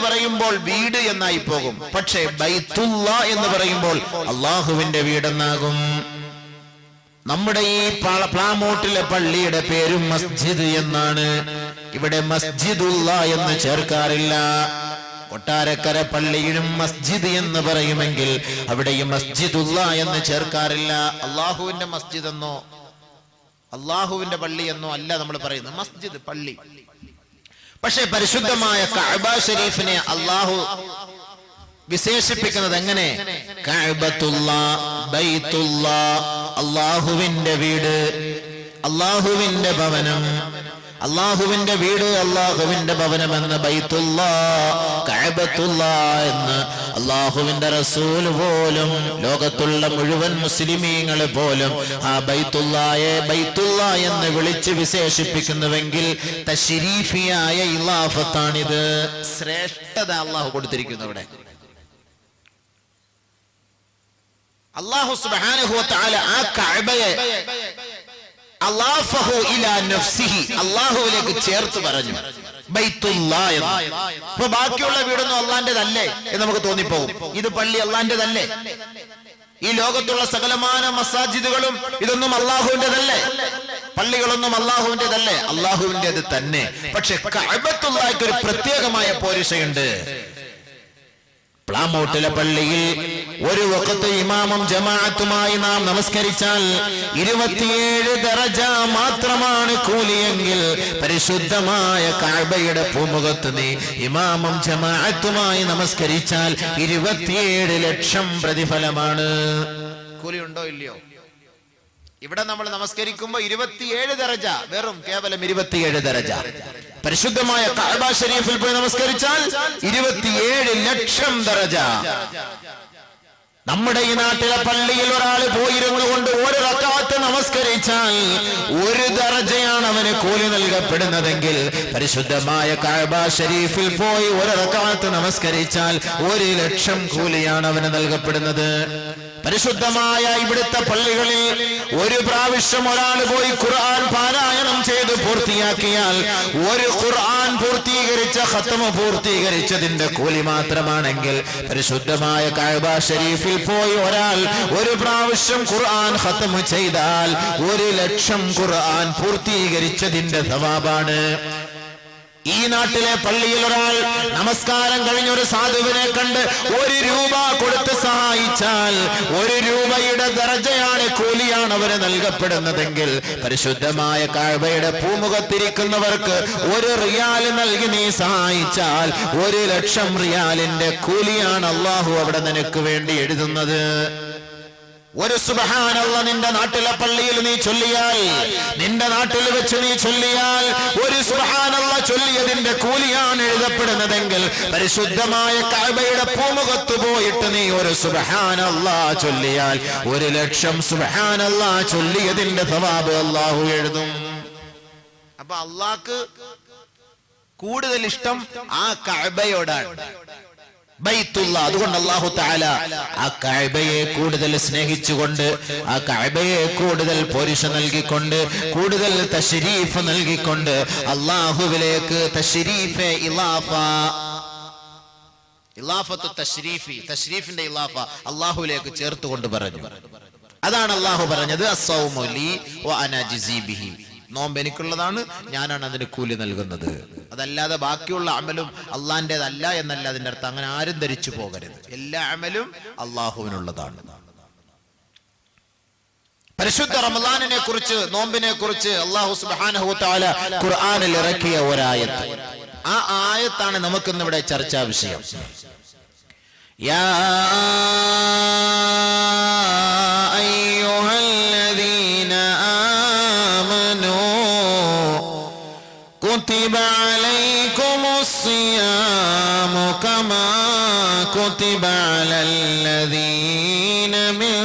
പറയുമ്പോൾ വീട് എന്നായി പോകും. പക്ഷേ ബൈത്തുള്ള എന്ന് പറയുമ്പോൾ അള്ളാഹുവിന്റെ വീടെന്നാകും. നമ്മുടെ ഈ പ്ലാമോട്ടിലെ പള്ളിയുടെ പേരും മസ്ജിദ് എന്നാണ്. ഇവിടെ മസ്ജിദുള്ള എന്ന് ചേർക്കാറില്ല. കൊട്ടാരക്കര പള്ളിയിലും മസ്ജിദ് എന്ന് പറയുമെങ്കിൽ അവിടെയും മസ്ജിദുള്ള എന്ന് ചേർക്കാറില്ല. അള്ളാഹുവിന്റെ മസ്ജിദ് എന്നോ അള്ളാഹുവിന്റെ പള്ളി എന്നോ അല്ല നമ്മൾ പറയുന്നത്, മസ്ജിദ് പള്ളി. പക്ഷേ പരിശുദ്ധമായ കഅബ ശരീഫിനെ അള്ളാഹു വിശേഷിപ്പിക്കുന്നത് എങ്ങനെ? കഅബത്തുള്ള, ബൈത്തുള്ള, അള്ളാഹുവിന്റെ വീട്, അള്ളാഹുവിന്റെ ഭവനം, അള്ളാഹുവിന്റെ വീട്, അള്ളാഹുവിന്റെ ഭവനം എന്ന് ബൈത്തുള്ള, കഅബത്തുള്ള എന്ന് അള്ളാഹുവിന്റെ റസൂൽ പോലും ലോകത്തുള്ള മുഴുവൻ മുസ്ലിമീങ്ങൾ പോലും ആ ബൈത്തുള്ളയെ ബൈത്തുള്ള എന്ന് വിളിച്ച് വിശേഷിപ്പിക്കുന്നുവെങ്കിൽ തശ്രീഫിയായ ഇലാഫത്താണിത്. ശ്രേഷ്ഠത അള്ളാഹു കൊടുത്തിരിക്കുന്നു. ഇവിടെ അല്ലാഹു സുബ്ഹാനഹു വ തആല ആ കഅബയെ അല്ലാഫഹു ഇലാ നഫ്സിഹി, അല്ലാഹുവിലേക്ക് ചേർത്ത് പറഞ്ഞു ബൈത്തുല്ലാഹ് എന്ന്. അപ്പൊ ബാക്കിയുള്ള വീടൊന്നും അള്ളാന്റേതല്ലേ എന്ന് നമുക്ക് തോന്നിപ്പോകും. ഇത് പള്ളി അള്ളാന്റേതല്ലേ? ഈ ലോകത്തുള്ള സകലമാന മസാജിദുകളും ഇതൊന്നും അള്ളാഹുവിന്റേതല്ലേ? പള്ളികളൊന്നും അള്ളാഹുവിന്റേതല്ലേ? അള്ളാഹുവിന്റേത് തന്നെ. പക്ഷെ കഅബത്തുല്ലാഹിക്ക് ഒരു പ്രത്യേകമായ പോരിശയുണ്ട്. പ്ലാമോട്ടിലെ പള്ളിയിൽ ഒരു വഖത്ത് ഇമാമും ജമാഅത്തുമായി നാം നമസ്കരിച്ചാൽ 27 ദറജ മാത്രമാണ് കൂലിയെങ്കിൽ പരിശുദ്ധമായ കഅബയുടെ പൂമുഖത്ത് നീ ഇമാമും ജമാഅത്തുമായി നമസ്കരിച്ചാൽ 27 ലക്ഷം പ്രതിഫലമാണ്. കൂലിയുണ്ടോ ഇല്ലയോ? ഇവിടെ നമ്മൾ നമസ്കരിക്കുമ്പോൾ 27 ദറജ, വെറും കേവലം 27 ദറജ. പരിശുദ്ധമായ കഅബ ശരീഫിൽ പോയി നമസ്കരിച്ചാൽ 27 ലക്ഷം ദറജ. നമ്മുടെ ഈ നാട്ടിലെ പള്ളിയിൽ ഒരാൾ പോയിരുന്നു കൊണ്ട് ഒരു റക്അത്ത് നമസ്കരിച്ചാൽ 1 ദറജയാണ് അവന് കൂലി നൽകപ്പെടുന്നതെങ്കിൽ പരിശുദ്ധമായ കഅബ ശരീഫിൽ പോയി 1 റക്അത്ത് നമസ്കരിച്ചാൽ 1 ലക്ഷം കൂലിയാണ് അവന് നൽകപ്പെടുന്നത്. പരിശുദ്ധമായ ഇവിടുത്തെ പള്ളികളിൽ ഒരു പ്രാവശ്യം ഒരാൾ പോയി ഖുർആൻ പാരായണം ചെയ്ത് പൂർത്തിയാക്കിയാൽ ഒരു ഖുർആൻ പൂർത്തീകരിച്ച ഖത്മ പൂർത്തീകരിച്ചതിന്റെ കൂലി മാത്രമാണെങ്കിൽ പരിശുദ്ധമായ കഅബ ശരീഫിൽ പോയി ഒരാൾ ഒരു പ്രാവശ്യം ഖുർആൻ ഖത്മ ചെയ്താൽ 1 ലക്ഷം ഖുർആൻ പൂർത്തീകരിച്ചതിന്റെ സവാബാണ്. ഈ നാട്ടിലെ പള്ളിയിൽ ഒരാൾ നമസ്കാരം കഴിഞ്ഞൊരു സാധുവിനെ കണ്ട് 1 രൂപ കൊടുത്ത് സഹായിച്ചാൽ 1 രൂപയുടെ ദറജയാണ്, കൂലിയാണ് അവന് നൽകപ്പെടുന്നതെങ്കിൽ പരിശുദ്ധമായ കഅബയുടെ പൂമുഖത്തിരിക്കുന്നവർക്ക് 1 റിയാൽ നൽകി നീ സഹായിച്ചാൽ 1 ലക്ഷം റിയാലിന്റെ കൂലിയാണ് അല്ലാഹു അവിടെ നിനക്ക് വേണ്ടി എഴുതുന്നത്. ഒരു സുബ്ഹാനല്ലാഹ് നിന്റെ നാട്ടിലെ പള്ളിയിൽ നീ ചൊല്ലിയാൽ, നിന്റെ നാട്ടിൽ വെച്ച് നീ ചൊല്ലിയാൽ, ഒരു സുബ്ഹാനല്ലാഹ് ചൊല്ലിയതിന്റെ കൂലിയാണ് എഴുതപ്പെടുന്നതെങ്കിൽ പരിശുദ്ധമായ കഅബയുടെ പൂമുഖത്ത് പോയിട്ട് നീ ഒരു സുബ്ഹാനല്ലാഹ് ചൊല്ലിയാൽ 1 ലക്ഷം സുബ്ഹാനല്ലാഹ് ചൊല്ലിയതിന്റെ സവാബ് അല്ലാഹു എഴുതും. അപ്പൊ അല്ലാഹ്ക്ക് കൂടുതൽ ഇഷ്ടം ആ കഅബയോടാണ്, ബൈത്തുള്ള. അതുകൊണ്ട് അല്ലാഹു തആല ആ കഅബയെ കൂടുതൽ സ്നേഹിച്ചുകൊണ്ട്, ആ കഅബയെ കൂടുതൽ പോരിശ നൽകിക്കൊണ്ട്, കൂടുതൽ തശ്രീഫ് നൽകിക്കൊണ്ട് അല്ലാഹുവിലേക്ക് തശ്രീഫ് ഇലാഫ, ഇലാഫത്തു തശ്രീഫി, തശ്രീഫിന്റെ ഇലാഫ അല്ലാഹുവിലേക്ക് ചേർത്തുകൊണ്ട് പറഞ്ഞു. അതാണ് അല്ലാഹു പറഞ്ഞത് അസ്സൗമു ലീ വ അനാ ജിസീ ബിഹി, നോമ്പ് എനിക്കുള്ളതാണ്, ഞാനാണ് അതിന് കൂലി നൽകുന്നത്. അതല്ലാതെ ബാക്കിയുള്ള അമലും അള്ളാന്റേതല്ല എന്നല്ല അതിന്റെ അർത്ഥം. അങ്ങനെ ആരും ധരിച്ചു പോകരുത്. എല്ലാ അമലും അള്ളാഹുവിനുള്ളതാണ്. പരിശുദ്ധ റമളാനിനെ കുറിച്ച്, നോമ്പിനെ കുറിച്ച് അല്ലാഹു സുബ്ഹാനഹു വ തആല ഖുർആനിൽ ഇറക്കിയ ഒരായത്ത്, ആ ആയത്താണ് നമുക്കിന്ന് ഇവിടെ ചർച്ചാ വിഷയം. യാ അയ്യുഹല്ലദീന كتب عليكم الصيام كما كتب على الذين من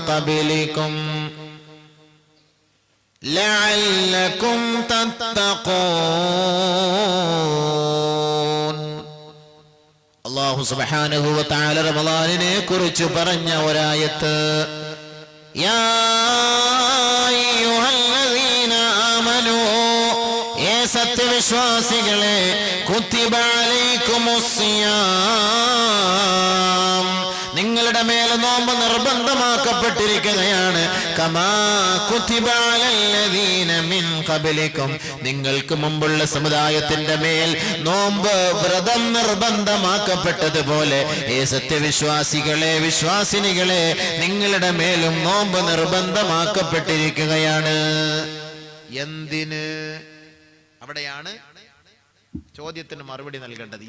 قبلكم لعلكم تتقون. അല്ലാഹു സുബ്ഹാനഹു വ തആല റമളാനിനെ കുറിച്ച് പറഞ്ഞ ഒരായത്ത്, യാ അയ്യുഹല്ലദീന ആമനൂ, സത്യവിശ്വാസികളെ, കുത്തിബ അലൈക്കും അലൈക്കുമുസ്സിയാം, നിങ്ങളുടെ മേൽ നോമ്പ് നിർബന്ധമാക്കപ്പെട്ടിരിക്കുകയാണ്. കമാ കുതിബ അലല്ലദീന മിൻ ഖബലികും, നിങ്ങൾക്ക് മുമ്പുള്ള സമുദായത്തിന്റെ മേൽ നോമ്പ് വ്രതം നിർബന്ധമാക്കപ്പെട്ടതുപോലെ ഏ സത്യവിശ്വാസികളെ, വിശ്വാസിനികളെ, നിങ്ങളുടെ മേലും നോമ്പ് നിർബന്ധമാക്കപ്പെട്ടിരിക്കുകയാണ്. എന്തിന്? അവിടെയാണ് ചോദ്യത്തിന് മറുപടി നൽകേണ്ടത്.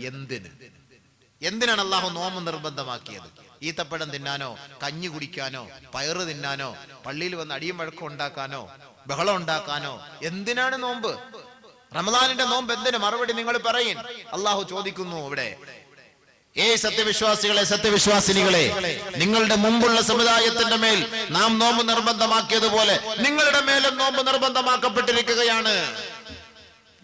എന്തിനാണ് അള്ളാഹു നോമ്പ് നിർബന്ധമാക്കിയത്? ഈത്തപ്പഴം തിന്നാനോ, കഞ്ഞി കുടിക്കാനോ, പയറ് തിന്നാനോ, പള്ളിയിൽ വന്ന് അടിയും വഴക്കം ഉണ്ടാക്കാനോ, ബഹളം ഉണ്ടാക്കാനോ? എന്തിനാണ് നോമ്പ്? റമദാനിന്റെ നോമ്പ് എന്തിന്? മറുപടി നിങ്ങൾ പറയും. അള്ളാഹു ചോദിക്കുന്നു ഇവിടെ, സത്യവിശ്വാസികളെ, സത്യവിശ്വാസിനികളെ, നിങ്ങളുടെ മുമ്പുള്ള സമുദായത്തിന്റെ മേൽ നാം നോമ്പ് നിർബന്ധമാക്കിയതുപോലെ നിങ്ങളുടെ മേലും നോമ്പ് നിർബന്ധമാക്കപ്പെട്ടിരിക്കുകയാണ്.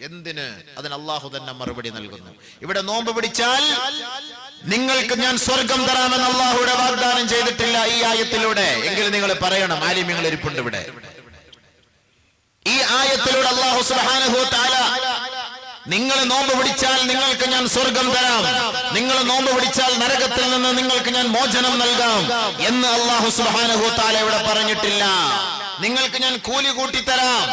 എന്തിന്? അതിന് അള്ളാഹു തന്നെ മറുപടി നൽകുന്നു. ഇവിടെ നോമ്പ് പിടിച്ചാൽ നിങ്ങൾക്ക് ഞാൻ സ്വർഗം തരാമെന്ന് അള്ളാഹുവിടെ വാഗ്ദാനം ചെയ്തിട്ടില്ല ഈ ആയത്തിലൂടെ. എങ്കിൽ നിങ്ങൾ പറയണം. ആലിമ്യങ്ങൾ ഇരിപ്പുണ്ട് ഇവിടെ. ഈ ആയത്തിലൂടെ അള്ളാഹു സുബ്ഹാനഹു വ തആല നിങ്ങൾ നോമ്പ് പിടിച്ചാൽ നിങ്ങൾക്ക് ഞാൻ സ്വർഗം തരാം, നിങ്ങൾ നോമ്പ് പിടിച്ചാൽ നരകത്തിൽ നിന്ന് നിങ്ങൾക്ക് ഞാൻ മോചനം നൽകാം എന്ന് അള്ളാഹു സുബ്ഹാനഹു വ തആല ഇവിടെ പറഞ്ഞിട്ടില്ല. നിങ്ങൾക്ക് ഞാൻ കൂലി കൂട്ടിത്തരാം,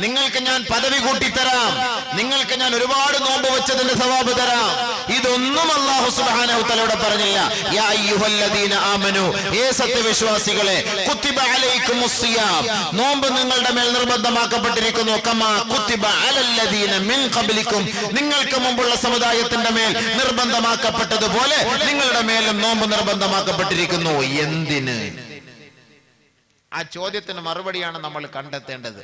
നിങ്ങൾക്ക് ഞാൻ പദവി കൂട്ടിത്തരാം, നിങ്ങൾക്ക് ഞാൻ ഒരുപാട് നോമ്പ് വെച്ചതിന്റെ സവാബ് തരാം, ഇതൊന്നും അല്ലാഹു സുബ്ഹാനഹു വ തആല ഇവിടെ പറഞ്ഞില്ല. യാ അയ്യുഹല്ലദീന ആമനു, സത്യവിശ്വാസികളെ, കുത്തിബ അലൈക്കുമുസ്സിയാം, നോമ്പ് നിങ്ങളുടെ മേൽ നിർബന്ധമാക്കപ്പെട്ടിരിക്കുന്നു. കമാ കുത്തിബ അലല്ലദീന മിൻ ഖബ്ലിക്കും, നിങ്ങൾക്ക് മുമ്പുള്ള സമുദായത്തിന്റെ മേൽ നിർബന്ധമാക്കപ്പെട്ടതുപോലെ നിങ്ങളുടെ മേലും നോമ്പ് നിർബന്ധമാക്കപ്പെട്ടിരിക്കുന്നു. എന്തിന്? ആ ചോദ്യത്തിന് മറുപടിയാണ് നമ്മൾ കണ്ടെത്തേണ്ടത്.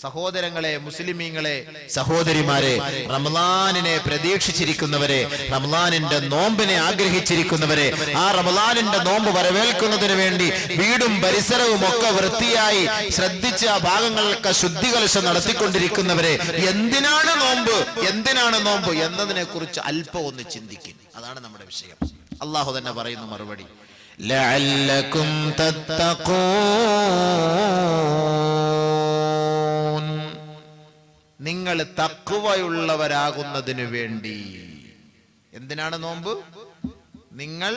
സഹോദരങ്ങളെ, മുസ്ലിമീങ്ങളെ, സഹോദരിമാരെ, റമളാനിനെ പ്രതീക്ഷിച്ചിരിക്കുന്നവരെ, റമളാനിന്റെ നോമ്പിനെ ആഗ്രഹിച്ചിരിക്കുന്നവരെ, ആ റമളാനിന്റെ നോമ്പ് വരവേൽക്കുന്നതിന് വേണ്ടി വീടും പരിസരവും ഒക്കെ വൃത്തിയായി ശ്രദ്ധിച്ച് ആ ഭാഗങ്ങൾക്ക് ശുദ്ധികലശം നടത്തിക്കൊണ്ടിരിക്കുന്നവരെ, എന്തിനാണ് നോമ്പ്, എന്തിനാണ് നോമ്പ് എന്നതിനെ കുറിച്ച് അല്പം ഒന്ന് ചിന്തിക്കും. അതാണ് നമ്മുടെ വിഷയം. അള്ളാഹു തന്നെ പറയുന്നു മറുപടി, ലഅല്ലകും തത്തഖൂൻ, നിങ്ങൾ തഖ്വയുള്ളവരാകുന്നതിനു വേണ്ടി. എന്തിനാണ് നോമ്പ്? നിങ്ങൾ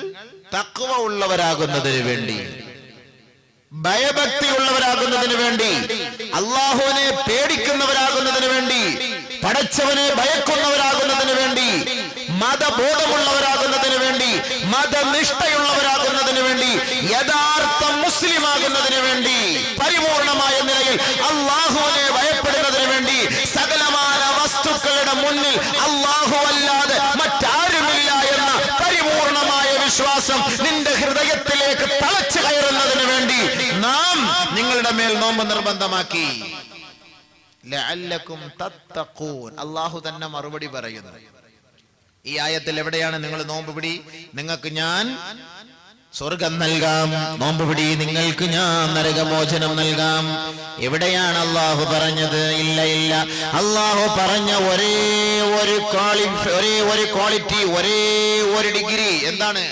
തഖ്വ ഉള്ളവരാകുന്നതിന് വേണ്ടി, ഭയഭക്തി ഉള്ളവരാകുന്നതിന് വേണ്ടി, അള്ളാഹുവിനെ പേടിക്കുന്നവരാകുന്നതിന് വേണ്ടി, പടച്ചവനെ ഭയക്കുന്നവരാകുന്നതിന് വേണ്ടി, മതബോധമുള്ളവരാകുന്നതിന് വേണ്ടി, മതനിഷ്ഠയുള്ളവരാകുന്നതിന് വേണ്ടി, യഥാർത്ഥ മുസ്ലിം ആകുന്നതിന് വേണ്ടി, പരിപൂർണമായ നിലയിൽ അള്ളാഹുവിനെ ഭയപ്പെടുന്നതിന് വേണ്ടി, സകലമായ വസ്തുക്കളുടെ മുന്നിൽ അള്ളാഹു അല്ലാതെ മറ്റാരുമില്ല എന്ന പരിപൂർണമായ വിശ്വാസം നിന്റെ ഹൃദയത്തിലേക്ക് തളച്ചു കയറുന്നതിന് വേണ്ടി നാം നിങ്ങളുടെ മേൽ നോമ്പ് നിർബന്ധമാക്കി. ലഅല്ലകും തത്തഖൂൻ, അള്ളാഹു തന്നെ മറുപടി പറയുന്നു. ഈ ആയത്തിൽ എവിടെയാണ് നിങ്ങൾ നോമ്പ് പിടി, നിങ്ങൾക്ക് ഞാൻ സ്വർഗം നൽകാം, നോമ്പ് പിടി, നിങ്ങൾക്ക് ഞാൻ നരകമോചനം നൽകാം, എവിടെയാണ് അള്ളാഹു പറഞ്ഞത്? ഇല്ല. അള്ളാഹു പറഞ്ഞ ഒരേ ഒരു ക്വാളിറ്റി, ഒരേ ഒരു ഡിഗ്രി എന്താണ്?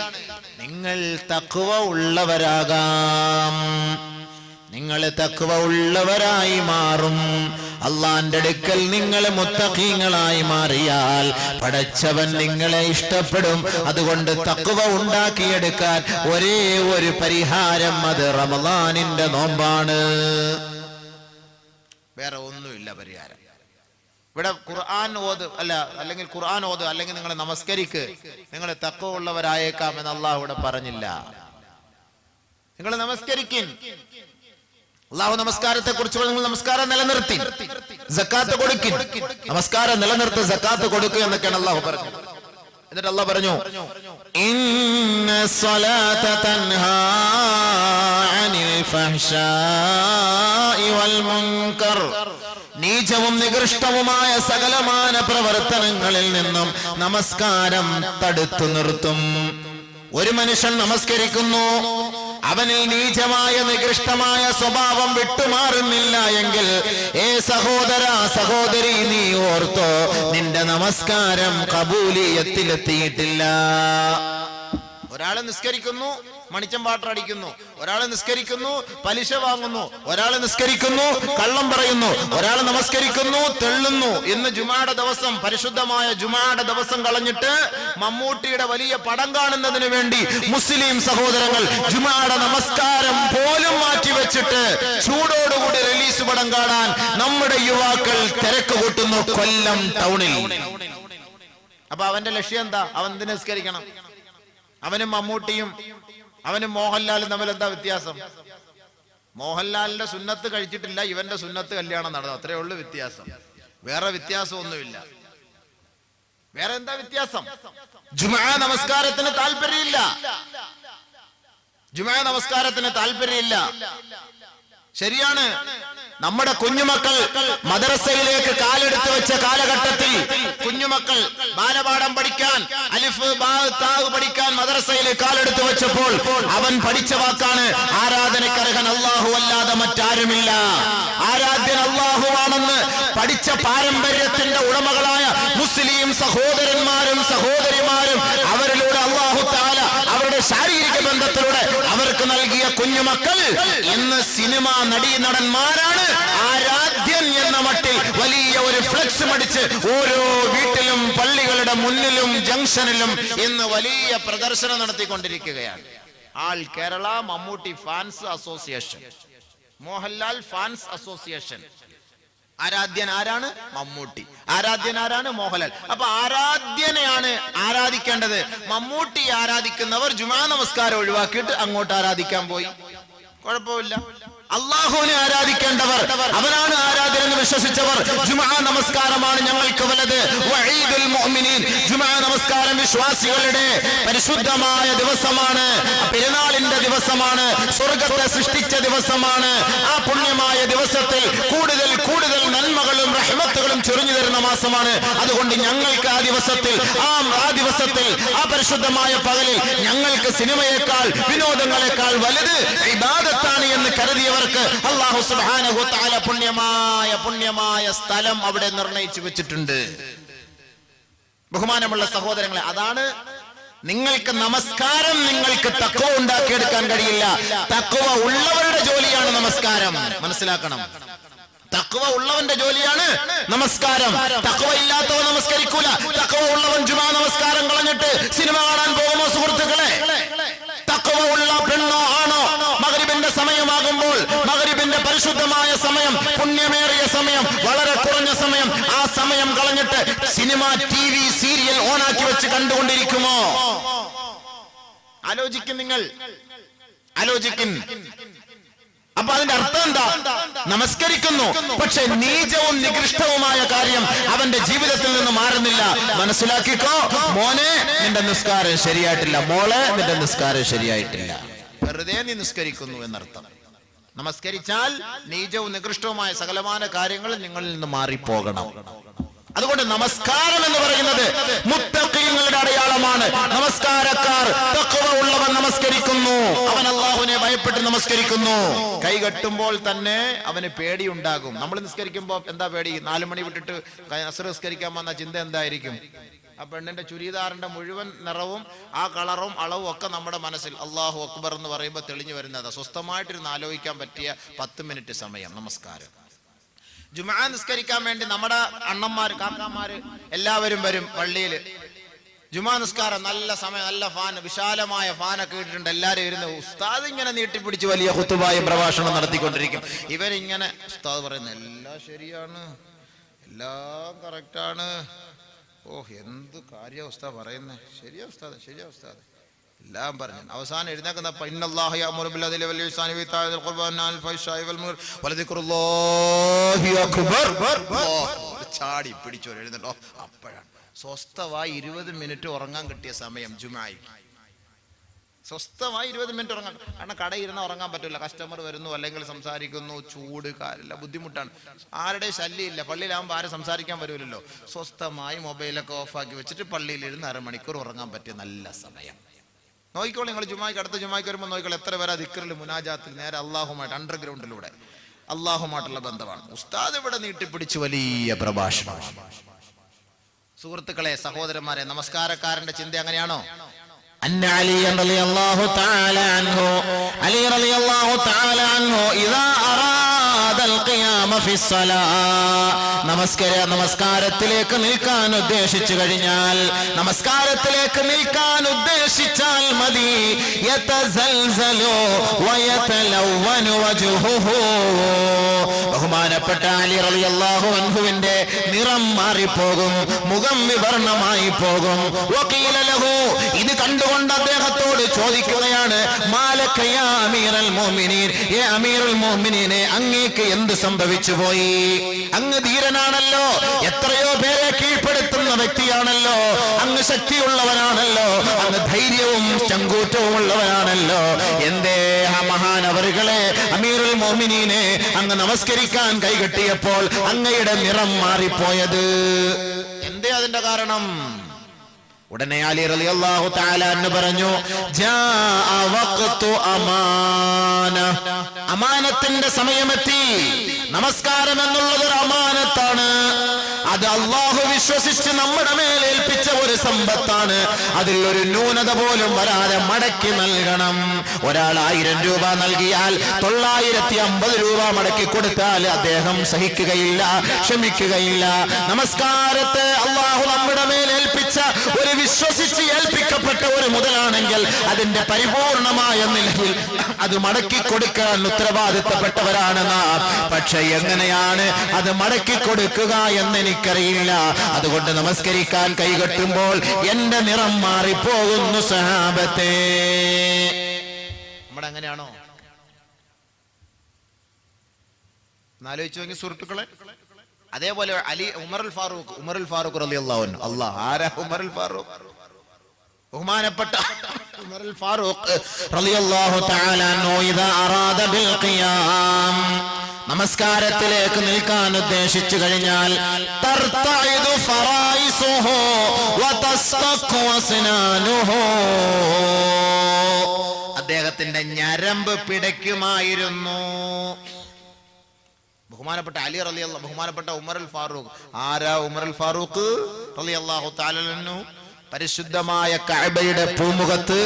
നിങ്ങൾ തഖ്വ ഉള്ളവരാകാം, നിങ്ങൾ തഖ്വ ഉള്ളവരായി മാറും. അള്ളാന്റെ അടുക്കൽ നിങ്ങൾ മുത്തഖീങ്ങളായി മാറിയാൽ പടച്ചവൻ നിങ്ങളെ ഇഷ്ടപ്പെടും. അതുകൊണ്ട് തഖ്വ ഉണ്ടാക്കിയെടുക്കാൻ ഒരേ ഒരു പരിഹാരം, അത് റമളാനിന്റെ നോമ്പാണ്. വേറെ ഒന്നുമില്ല പരിഹാരം. ഇവിടെ ഖുർആൻ ഓത് അല്ലെങ്കിൽ ഖുർആൻ ഓത്, അല്ലെങ്കിൽ നിങ്ങൾ നമസ്കരിക്ക്, നിങ്ങൾ തഖ്വ ഉള്ളവരായേക്കാം എന്ന് അള്ളാഹു ഇവിടെ പറഞ്ഞില്ല. നിങ്ങൾ നമസ്കരിക്കും. അള്ളാഹു നമസ്കാരത്തെ കുറിച്ച് നിങ്ങൾ നമസ്കാരം നിലനിർത്തി, സക്കാത്ത് കൊടുക്കും, നമസ്കാരം നിലനിർത്തി സക്കാത്ത് കൊടുക്കുക എന്നൊക്കെയാണ് അള്ളാഹു പറഞ്ഞത്. എന്നിട്ട് അള്ളാഹു പറഞ്ഞു, ഇന്ന സ്വലാത തൻഹാ അനിൽ ഫഹ്ശാഇ വൽ മുൻകർ, നീചവും നികൃഷ്ടവുമായ സകലമാന പ്രവർത്തനങ്ങളിൽ നിന്നും നമസ്കാരം തടുത്തു നിർത്തും. ഒരു മനുഷ്യൻ നമസ്കരിക്കുന്നു, അവനിൽ നീചമായ നികൃഷ്ടമായ സ്വഭാവം വിട്ടുമാറുന്നില്ല എങ്കിൽ, സഹോദര സഹോദരി, നീ ഓർത്തോ, നിന്റെ നമസ്കാരം കബൂലിയത്തിലെത്തിയിട്ടില്ല. ഒരാള് നിസ്കരിക്കുന്നു മണിച്ചം വാട്ടർ അടിക്കുന്നു, ഒരാള് നിസ്കരിക്കുന്നു പലിശ വാങ്ങുന്നു, ഒരാള് നിസ്കരിക്കുന്നു കള്ളം പറയുന്നു, ഒരാള് നമസ്കരിക്കുന്നു തെള്ളുന്നു. ഇന്ന് ജുമായുടെ ദിവസം, പരിശുദ്ധമായ ജുമായുടെ ദിവസം കളഞ്ഞിട്ട് മമ്മൂട്ടിയുടെ വലിയ പടം കാണുന്നതിന് വേണ്ടി മുസ്ലിം സഹോദരങ്ങൾ ജുമായുടെ നമസ്കാരം പോലും മാറ്റിവെച്ചിട്ട് ചൂടോടുകൂടി റിലീസ് പടം കാണാൻ നമ്മുടെ യുവാക്കൾ തിരക്ക് കൂട്ടുന്നു കൊല്ലം ടൗണിൽ. അപ്പൊ അവന്റെ ലക്ഷ്യം എന്താ? അവൻ എന്തിനു നിസ്കരിക്കണം? അവനും മമ്മൂട്ടിയും അവനും മോഹൻലാലും തമ്മിൽ എന്താ വ്യത്യാസം? മോഹൻലാലിന്റെ സുന്നത്ത് കഴിച്ചിട്ടില്ല, ഇവന്റെ സുന്നത്ത് കല്യാണം നടന്നു, അത്രേ ഉള്ളു വ്യത്യാസം. വേറെ വ്യത്യാസമൊന്നുമില്ല. വേറെ എന്താ വ്യത്യാസം? ജുമാ നമസ്കാരത്തിന് താല്പര്യമില്ല, ജുമാ നമസ്കാരത്തിന് താല്പര്യമില്ല. ശരിയാണ്, നമ്മുടെ കുഞ്ഞുമക്കൾ മദ്രസയിലേക്ക് കാലെടുത്ത് വെച്ച കാലഘട്ടത്തിൽ കുഞ്ഞുമക്കൾ ബാലപാഠം പഠിക്കാൻ, അലിഫ് ബാ താവ് പഠിക്കാൻ മദ്രസയിൽ കാലെടുത്ത് വെച്ചപ്പോൾ അവൻ പഠിച്ച വാക്കാണ് ആരാധനക്കർഹൻ അല്ലാഹു അല്ലാതെ മറ്റാരുമില്ല, ആരാധ്യൻ അല്ലാഹുവാണെന്ന് പഠിച്ച പാരമ്പര്യത്തിന്റെ ഉടമകളായ മുസ്ലിം സഹോദരന്മാരും സഹോദരിമാരും അവരിലൂടെ അല്ലാഹു തആല അവരുടെ ശാരീരിക ബന്ധത്തിലൂടെ അവർക്ക് നൽകിയ കുഞ്ഞുമക്കൾ ഇന്ന് സിനിമ നടീനടന്മാരാണ്. ആരാധ്യൻ എന്ന മട്ടിൽ വലിയ ഒരു ഫ്ലെക്സ് അടിച്ച് ഓരോ വീട്ടിലും പള്ളികളുടെ മുന്നിലും ജംഗ്ഷനിലും ഇന്ന് വലിയ പ്രദർശനം നടത്തിക്കൊണ്ടിരിക്കുകയാണ്. All Kerala Mammootty fans association, Mohanlal fans association. ആരാധ്യൻ ആരാണ്? മമ്മൂട്ടി. ആരാധ്യൻ ആരാണ്? മോഹൻലാൽ. അപ്പൊ ആരാധ്യനെയാണ് ആരാധിക്കേണ്ടത്. മമ്മൂട്ടി ആരാധിക്കുന്നവർ ജുമാ നമസ്കാരം ഒഴിവാക്കിയിട്ട് അങ്ങോട്ട് ആരാധിക്കാൻ പോയി, കുഴപ്പമില്ല. അള്ളാഹുവിനെ ആരാധിക്കേണ്ടവർ, അവനാണ് ആരാധന എന്ന് വിശ്വസിച്ചവർ ജുമാ നമസ്കാരമാണ് ഞങ്ങൾക്ക് വലുത്. വഈദുൽ മുഅ്മിനീൻ, ജുമാ നമസ്കാരം വിശ്വാസികളുടെ പരിശുദ്ധമായ ദിവസമാണ്, പെരുന്നാളിന്റെ ദിവസമാണ്, സ്വർഗത്തെ സൃഷ്ടിച്ച ദിവസമാണ്. ആ പുണ്യമായ ദിവസത്തിൽ കൂടുതൽ കൂടുതൽ നന്മകളും റഹ്മത്തുകളും ചൊരിഞ്ഞു തരുന്ന മാസമാണ്. അതുകൊണ്ട് ഞങ്ങൾക്ക് ആ ദിവസത്തിൽ ആ പരിശുദ്ധമായ പകലിൽ ഞങ്ങൾക്ക് സിനിമയേക്കാൾ വിനോദങ്ങളെക്കാൾ വലുത് ഇബാദത്താണ് എന്ന് കരുതിയവർക്ക് അല്ലാഹു സുബ്ഹാനഹു വ തആല പുണ്യമായ സ്ഥലം അവിടെ നിർണയിച്ചു വെച്ചിട്ടുണ്ട്. ബഹുമാനമുള്ള സഹോദരങ്ങളെ, അതാണ് നിങ്ങൾക്ക് നമസ്കാരം നിങ്ങൾക്ക് തഖ്വ ഉണ്ടാക്കിയെടുക്കാൻ കഴിയില്ല. തഖ്വ ഉള്ളവരുടെ ജോലിയാണ് നമസ്കാരം, മനസ്സിലാക്കണം. തഖ്വ ഉള്ളവന്റെ ജോലിയാണ് നമസ്കാരം. തഖ്വ ഇല്ലാത്തവൻ നമസ്കരിക്കൂല. തഖ്വ ഉള്ളവൻ ജുമാ നമസ്കാരം കളഞ്ഞിട്ട് സിനിമ കാണാൻ പോകുമോ സുഹൃത്തുക്കളെ? തഖ്വ ഉള്ള പെണ്ണോ ആണോ മഗ്രിബിന്റെ സമയമാകുമ്പോൾ, മഗ്രിബിന്റെ പരിശുദ്ധമായ സമയം, പുണ്യമേറിയ സമയം, വളരെ കുറഞ്ഞ സമയം, ആ സമയം കളഞ്ഞിട്ട് സിനിമ, TV, സീരിയൽ ഓണാക്കി വെച്ച് കണ്ടുകൊണ്ടിരിക്കുമോ? ആലോചിക്കും, നിങ്ങൾ ആലോചിക്കും. അപ്പൊ അതിന്റെ അർത്ഥം എന്താ? നമസ്കരിക്കുന്നു, പക്ഷെ നീചവും നികൃഷ്ടവുമായ കാര്യം അവന്റെ ജീവിതത്തിൽ നിന്ന് മാറുന്നില്ല. മനസ്സിലാക്കിക്കോ മോനെ, നിന്റെ നിസ്കാരം ശരിയായിട്ടില്ല, മോളെ നിന്റെ നിസ്കാരം ശരിയായിട്ടില്ല. വെറുതെ നീ നിസ്കരിക്കുന്നു എന്നർത്ഥം. നമസ്കരിച്ചാൽ നീചവും നികൃഷ്ടവുമായ സകലമാന കാര്യങ്ങൾ നിങ്ങളിൽ നിന്ന് മാറിപ്പോകണം. അതുകൊണ്ട് നമസ്കാരം എന്ന് പറയുന്നത് മുത്തഖീങ്ങളുടെ അടയാളമാണ്. നമസ്കാരക്കാർ, തഖ്വ ഉള്ളവൻ നമസ്കരിക്കുന്നു, അവൻ അല്ലാഹുവിനെ ഭയപ്പെട്ട് നമസ്കരിക്കുന്നു. കൈകെട്ടുമ്പോൾ തന്നെ അവന് പേടിയുണ്ടാകും. നമ്മൾ നിസ്കരിക്കുമ്പോൾ എന്താ പേടി? 4 മണി വിട്ടിട്ട് അസ്ർ നിസ്കരിക്കാൻ വന്ന ചിന്ത എന്തായിരിക്കും? ആ പെണ്ണിന്റെ ചുരിദാറിന്റെ മുഴുവൻ നിറവും ആ കളറും അളവും ഒക്കെ നമ്മുടെ മനസ്സിൽ അല്ലാഹു അക്ബർ എന്ന് പറയുമ്പോൾ തെളിഞ്ഞു വരുന്നതാ. സ്വസ്ഥമായിട്ടിരുന്ന് ആലോചിക്കാൻ പറ്റിയ 10 മിനിറ്റ് സമയം നമസ്കാരം. ജുമാ നിസ്കരിക്കാൻ വേണ്ടി നമ്മുടെ അണ്ണന്മാര്, കാക്കാമാര് എല്ലാവരും വരും പള്ളിയിൽ. ജുമാ നിസ്കാരം നല്ല സമയം, നല്ല ഫാൻ, വിശാലമായ ഫാനൊക്കെ ഇട്ടിട്ടുണ്ട്. എല്ലാവരും ഇരുന്ന് ഉസ്താദ് ഇങ്ങനെ നീട്ടിപ്പിടിച്ച് വലിയ ഖുതുബായ പ്രഭാഷണം നടത്തിക്കൊണ്ടിരിക്കും. ഇവരിങ്ങനെ ഉസ്താദ് പറയുന്ന എല്ലാം ശരിയാണ്, എല്ലാം കറക്റ്റാണ്, എന്ത് കാര്യ ഉസ്താദ് പറയുന്നേ, ശരിയാ ഉസ്താദ്, ശരിയാ ഉസ്താദ് എല്ലാം പറഞ്ഞു. അവസാനം എഴുന്നേക്കുന്ന ചാടി പിടിച്ചോ എഴുന്നല്ലോ. അപ്പോഴാണ് സ്വസ്ഥമായി 20 മിനിറ്റ് ഉറങ്ങാൻ കിട്ടിയ സമയം. ജുമായി സ്വസ്ഥമായി 20 മിനിറ്റ് ഉറങ്ങാൻ. കാരണം കടയിരുന്ന ഉറങ്ങാൻ പറ്റില്ല, കസ്റ്റമർ വരുന്നു, അല്ലെങ്കിൽ സംസാരിക്കുന്നു, ചൂട്, കാര്യമില്ല, ബുദ്ധിമുട്ടാണ്. ആരുടെ ശല്യമില്ല. പള്ളിയിലാകുമ്പോൾ ആരും സംസാരിക്കാൻ വരുമല്ലോ. സ്വസ്ഥമായി മൊബൈലൊക്കെ ഓഫാക്കി വെച്ചിട്ട് പള്ളിയിലിരുന്ന് 1/2 മണിക്കൂർ ഉറങ്ങാൻ പറ്റിയ നല്ല സമയം. നോക്കിക്കോളൂ നിങ്ങൾ. ജുമായ്ക്ക് അടുത്ത ജുമായ്ക്ക് വരുമ്പോൾ നോക്കിക്കോളൂ എത്ര പേരാ ദിക്റിൽ, മുനാജാത്തിൽ നേരെ അള്ളാഹുമായിട്ട് അണ്ടർഗ്രൗണ്ടിലൂടെ അള്ളാഹുമായിട്ടുള്ള ബന്ധമാണ്. ഉസ്താദ് ഇവിടെ നീട്ടിപ്പിടിച്ച് വലിയ പ്രഭാഷണം. സുഹൃത്തുക്കളെ, സഹോദരന്മാരെ, നമസ്കാരക്കാരന്റെ ചിന്ത അങ്ങനെയാണോ? അന്ന അലി റളിയല്ലാഹു തആല അൻഹു അലി റളിയല്ലാഹു തആല അൻഹു ഇദാ അറാദൽ ഖിയാമ ഫിസ്സലാ നമസ്കാരത്തിലേക്ക് നിൽക്കാൻ ഉദ്ദേശിച്ചു കഴിഞ്ഞാൽ നമസ്കാരത്തിലേക്ക് നിൽക്കാൻ ഉദ്ദേശിച്ചാൽ മതി യതസൽസലു വയതലവ്വനു വജ്ഹുഹു ബഹുമാനപ്പെട്ട അലി റളിയല്ലാഹു അൻഹുവിന്റെ നിറം മാറിപ്പോകും, മുഖം വിവർണമായി പോകും. വഖീല ലഹു ഇത് കണ്ടുകൊണ്ട് അദ്ദേഹത്തോട് ചോദിക്കുകയാണ് മാലക യാ അമീറൽ മുഅ്മിനീൻ, യേ അമീറുൽ മുഅ്മിനീനെ അങ്ങേക്ക് എന്ത് സംഭവിച്ചു പോയി? അങ്ങ് ധീരനാണല്ലോ, എത്രയോ പേരെ കീഴ്പ്പെടുത്തുന്ന വ്യക്തിയാണല്ലോ, അങ്ങ് ശക്തിയുള്ളവനാണല്ലോ, അങ്ങ് ധൈര്യവും ചങ്കൂറ്റവും ഉള്ളവനാണല്ലോ, എന്തേ ആ മഹാനവറുകളെ അമീറുൽ മുഅ്മിനീനെ അങ്ങ് നമസ്കരിക്കാൻ കൈകെട്ടിയപ്പോൾ അങ്ങയുടെ നിറം മാറിപ്പോയത്? എന്തേ അതിന്റെ കാരണം? ഉടനെ അലി റളിയല്ലാഹു തആല അൻഹു പറഞ്ഞു ജാഅ വഖ്തു അമാന, അമാനത്തിന്റെ സമയമെത്തി. നമസ്കാരം എന്നുള്ളത് ഒരു അമാനത്താണ്. അത് അല്ലാഹു വിശ്വസിച്ച് നമ്മുടെ മേൽ ഏൽപ്പിച്ച ഒരു സമ്പത്താണ്. അതിൽ ഒരു ന്യൂനത പോലും വരാതെ മടക്കി നൽകണം. ഒരാൾ 1000 രൂപ നൽകിയാൽ 950 രൂപ മടക്കി കൊടുത്താൽ അദ്ദേഹം സഹിക്കുകയില്ല, ക്ഷമിക്കുകയില്ല. നമസ്കാരത്തെ അല്ലാഹു നമ്മുടെ മേൽ ഏൽപ്പിച്ച ഒരു വിശ്വസിച്ച് ഏൽപ്പിക്കപ്പെട്ട ഒരു മുതലാണെങ്കിൽ അതിന്റെ പരിപൂർണമായ നിലയിൽ അത് മടക്കി കൊടുക്കാൻ ഉത്തരവാദിത്തപ്പെട്ടവരാണ് നാം. പക്ഷെ എങ്ങനെയാണ് അത് മടക്കി കൊടുക്കുക എന്ന് എനിക്കറിയില്ല. അതുകൊണ്ട് നമസ്കരിക്കാൻ കൈകെട്ടുമ്പോൾ എന്റെ നിറം മാറിപ്പോകുന്നു സഹാബത്തെ. നമ്മുടെ അങ്ങനെയാണോ? ആലോചിച്ചു നോക്കി സുഹൃത്തുക്കളെ. അതേപോലെ ഉമറുൽ ഫാറൂഖ് റളിയല്ലാഹു അൻഹു. അല്ലാഹ്, ആരാ ഉമറുൽ ഫാറൂഖ്? ബഹുമാനപ്പെട്ട ഉമറുൽ ഫാറൂഖ് റളിയല്ലാഹു തആല അൻഹു ഇദാ അറാദ ബിൽ ഖിയാം നമസ്കാരത്തിലേക്ക് നിൽക്കാൻ ഉദ്ദേശിച്ചു കഴിഞ്ഞാൽ തർതഇദു ഫറായിസുഹു വതസ്തഖു അസ്നാനുഹു, അദ്ദേഹത്തിന്റെ ഞരമ്പ് പിടയ്ക്കുമായിരുന്നു. ബഹുമാനപ്പെട്ട ബഹുമാനപ്പെട്ട ഉമറുൽ ഫാറൂഖ്. ആരാ ഉമറുൽ ഫാറൂഖ് റളിയല്ലാഹു തആല അൻഹു? പരിശുദ്ധമായ കഅബയുടെ പൂമുഖത്ത്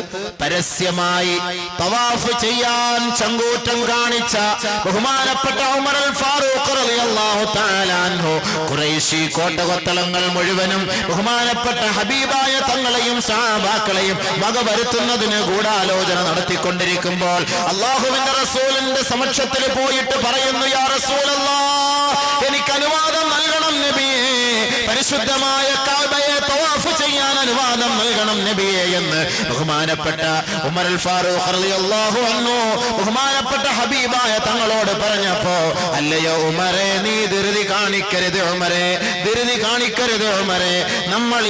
പരസ്യമായി തവാഫ് ചെയ്യാൻ ചങ്കൂറ്റം കാണിച്ച ബഹുമാനപ്പെട്ട ഉമറുൽ ഫാറൂഖ് റളിയല്ലാഹു തആല അൻഹു ഖുറൈശി കോട്ടകൊത്തളങ്ങൾ മുഴുവനും ബഹുമാനപ്പെട്ട ഹബീബായ തങ്ങളെയും സഹാബാക്കളെയും വകവരുത്തുന്നതിന് ഗൂഢാലോചന നടത്തിക്കൊണ്ടിരിക്കുമ്പോൾ അല്ലാഹുവിന്റെ റസൂലിന്റെ സമക്ഷത്തിൽ പോയിട്ട് പറയുന്നു, യാ റസൂലല്ലാഹ്, എനിക്ക് അനുവാദം നൽകണം നബിയേ, പരിശുദ്ധമായ കഅബയെ തവാഫ് ചെയ്യാൻ അനുവാദം നൽകണം നബിയേ എന്ന് ബഹുമാനപ്പെട്ട ഉമറുൽ ഫാറൂഖ് റളിയല്ലാഹു അൻഹു ബഹുമാനപ്പെട്ട ഹബീബായ തങ്ങളോട് പറഞ്ഞപ്പോ, അല്ലയോ ഉമറേ, നീ ധൃതി കാണിക്കരുത് ഉമറേ, ധൃതി കാണിക്കരുത് ഉമറേ, നമ്മൾ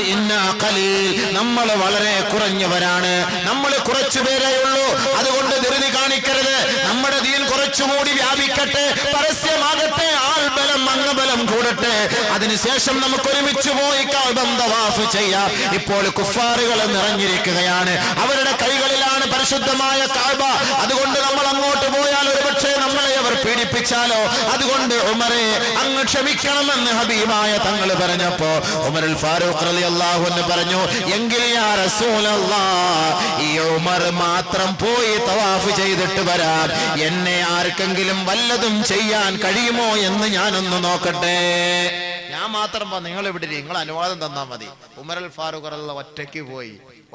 നമ്മൾ വളരെ കുറഞ്ഞവരാണ്, നമ്മൾ കുറച്ചു പേരേ ഉള്ളൂ, അതുകൊണ്ട് ധൃതി കാണിക്കരുത്. നമ്മുടെ ദീൻ കുറച്ചുകൂടി വ്യാപിക്കട്ടെ, പരസ്യമാകട്ടെ, ആൾബലം അംഗബലം കൂടട്ടെ, അതിനുശേഷം നമുക്ക് ഒരുമിച്ച് പോയി കഅബ തവാഫ് ചെയ്യാം. ഇപ്പോൾ കുഫാറുകൾ നിറഞ്ഞിരിക്കുകയാണ്, അവരുടെ കൈകളിലാണ് പരിശുദ്ധമായ കഅബ. അതുകൊണ്ട് നമ്മൾ അങ്ങോട്ട് പോയാൽ ഒരുപക്ഷെ നമ്മളെ അവർ പീഡിപ്പിച്ചാലോ, അതുകൊണ്ട് ഉമറേ അങ്ങ് ക്ഷമിക്കണമെന്ന് ഹബീബായ തങ്ങൾ പറഞ്ഞപ്പോ ഉമറുൽ ഫാറൂഖ് റളിയല്ലാഹു അൻഹു പറഞ്ഞു, എങ്കിൽ യാ റസൂലല്ലാഹ്, ഈ ഉമർ മാത്രം പോയി തവാഫ് ചെയ്തിട്ട് വരാം, എന്നെ ആർക്കെങ്കിലും വല്ലതും ചെയ്യാൻ കഴിയുമോ എന്ന് ഞാനൊന്ന് നോക്കട്ടെ. ഞാൻ മാത്രം നിങ്ങൾ ഇവിടെ നിങ്ങൾ അനുവാദം തന്നാ മതി. ഉമറുൽ ഫാറൂഖ് റളിയല്ലാഹു